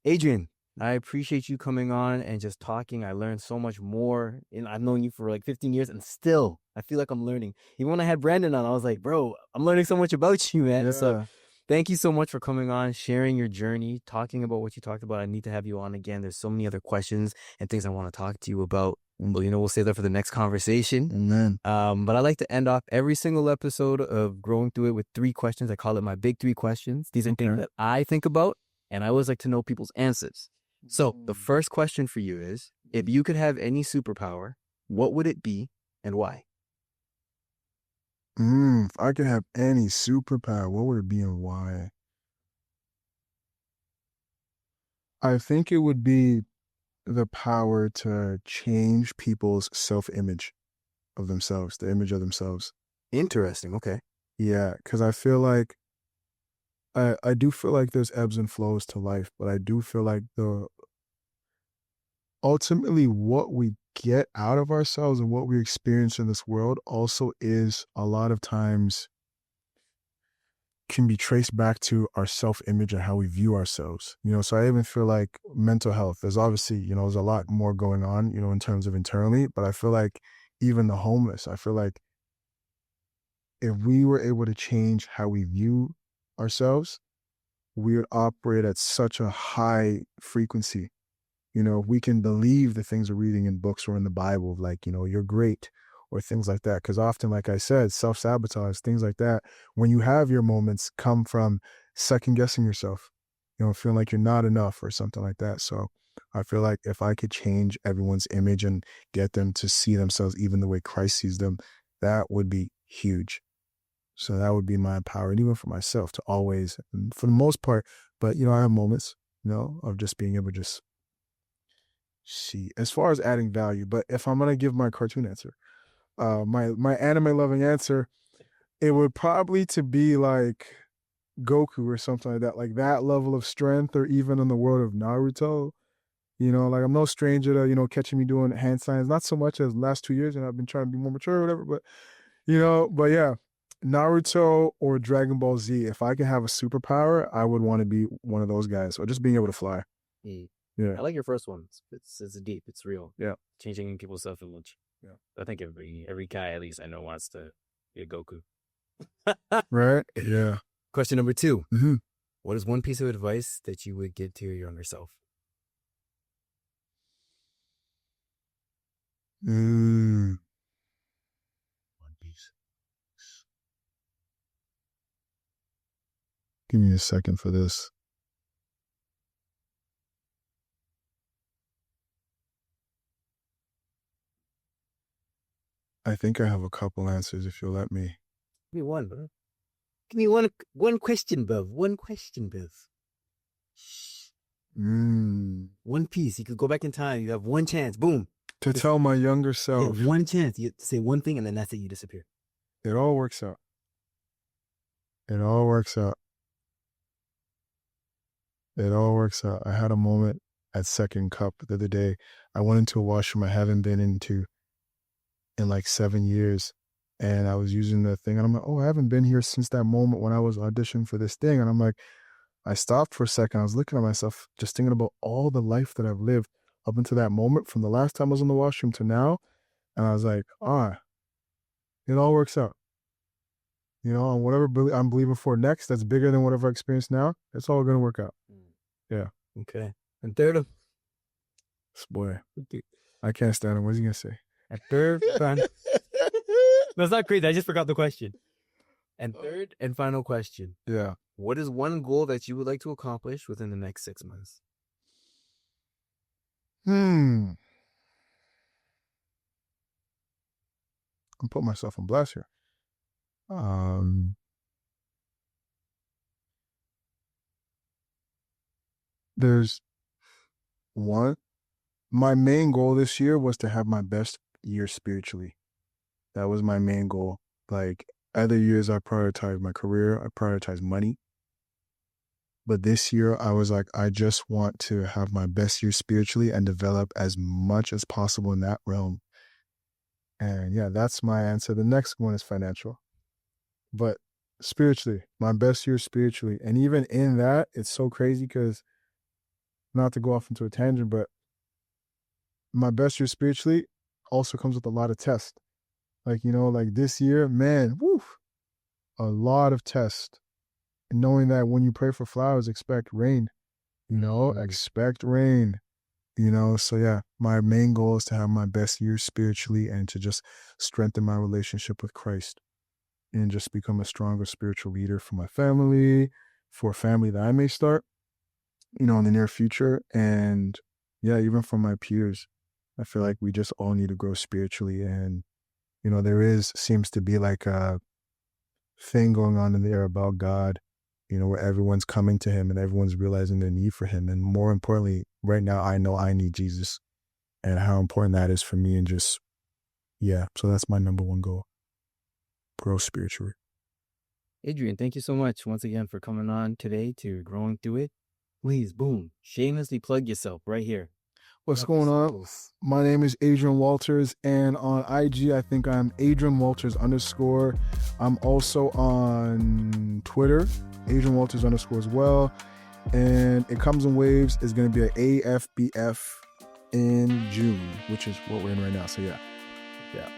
Adrian, I appreciate you coming on and just talking. I learned so much more. And I've known you for like 15 years and still I feel like I'm learning. Even when I had Brandon on, I was like, bro, I'm learning so much about you, man. Yeah. So thank you so much for coming on, sharing your journey, talking about what you talked about. I need to have you on again. There's so many other questions and things I want to talk to you about. But, we'll save that for the next conversation. Amen. But I like to end off every single episode of Growing Through It with 3 questions. I call it my big 3 questions. These are things that I think about, and I always like to know people's answers. So the first question for you is, if you could have any superpower, what would it be and why? If I could have any superpower, what would it be and why? I think it would be the power to change people's self-image of themselves, the image of themselves. Interesting. Okay. Yeah, because I feel like I do feel like there's ebbs and flows to life, but I do feel like ultimately what we get out of ourselves and what we experience in this world also is a lot of times can be traced back to our self-image and how we view ourselves. So I even feel like mental health, there's obviously, there's a lot more going on, in terms of internally, but I feel like even the homeless, I feel like if we were able to change how we view ourselves, we would operate at such a high frequency. You know, we can believe the things we're reading in books or in the Bible, like, you know, you're great or things like that. Because often, like I said, self-sabotage, things like that, when you have your moments, come from second guessing yourself, you know, feeling like you're not enough or something like that. So I feel like if I could change everyone's image and get them to see themselves even the way Christ sees them, that would be huge. So that would be my power, and even for myself to always, and for the most part, but, you know, I have moments, you know, of just being able to just see as far as adding value. But if I'm going to give my cartoon answer, my anime loving answer, it would probably to be like Goku or something like that level of strength, or even in the world of Naruto. You know, like I'm no stranger to, you know, catching me doing hand signs, not so much as the last 2 years, and I've been trying to be more mature or whatever, but, you know, but yeah, Naruto or Dragon Ball Z, if I could have a superpower, I would want to be one of those guys, or just being able to fly. Yeah. I like your first one. It's deep. It's real. Yeah. Changing people's self-image. Yeah. I think every guy, at least I know, wants to be a Goku. Right? Yeah. Question number 2. Mm-hmm. What is one piece of advice that you would give to your younger self? One piece. Give me a second for this. I think I have a couple answers if you'll let me. Give me one, bro. Give me one question, Bev. One question, Bev. One piece. You could go back in time. You have one chance. Boom. To tell my younger self. Yeah, one chance. You say one thing, and then that's it. You disappear. It all works out. It all works out. It all works out. I had a moment at Second Cup the other day. I went into a washroom I haven't been into in like 7 years. And I was using the thing, and I'm like, oh, I haven't been here since that moment when I was auditioning for this thing. And I'm like, I stopped for a second. I was looking at myself, just thinking about all the life that I've lived up until that moment, from the last time I was in the washroom to now. And I was like, it all works out. You know, and whatever I'm believing for next, that's bigger than whatever I experience now, it's all going to work out. Yeah. Okay. And third, this boy, I can't stand him. What's he going to say? And third, that's not crazy. I just forgot the question. And third and final question. Yeah. What is one goal that you would like to accomplish within the next 6 months? I'm putting myself on blast here. There's one. My main goal this year was to have my best year spiritually. That was my main goal. Like, other years I prioritized my career, I prioritized money. But this year I was like, I just want to have my best year spiritually and develop as much as possible in that realm. And yeah, that's my answer. The next one is financial. But spiritually, my best year spiritually. And even in that, it's so crazy because, not to go off into a tangent, but my best year spiritually also comes with a lot of tests. Like, you know, like this year, man, a lot of tests. And knowing that when you pray for flowers, expect rain, you know, expect rain, you know. So yeah, my main goal is to have my best year spiritually and to just strengthen my relationship with Christ and just become a stronger spiritual leader for my family, for a family that I may start, you know, in the near future. And yeah, even for my peers, I feel like we just all need to grow spiritually. And, you know, seems to be like a thing going on in the air about God, you know, where everyone's coming to him and everyone's realizing their need for him. And more importantly, right now, I know I need Jesus and how important that is for me. And just, yeah, so that's my number one goal. Grow spiritually. Adrian, thank you so much once again for coming on today to Growing Through It. Please, boom, shamelessly plug yourself right here. What's going on? My name is Adrian Walters, and on IG, I think I'm Adrian Walters _. I'm also on Twitter, Adrian Walters _ as well. And It Comes in Waves is going to be an AFBF in June, which is what we're in right now. So yeah.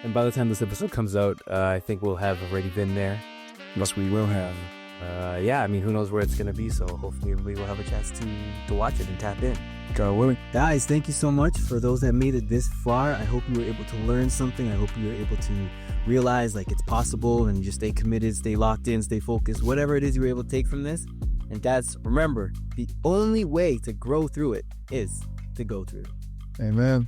And by the time this episode comes out, I think we'll have already been there. Yes, we will have. yeah, I mean, who knows where it's gonna be? So hopefully everybody will have a chance to watch it and tap in. God willing. Guys, thank you so much for those that made it this far. I hope you were able to learn something. I hope you were able to realize like it's possible, and just stay committed, stay locked in, stay focused, whatever it is you were able to take from this. And dads, remember, the only way to grow through it is to go through it. Amen.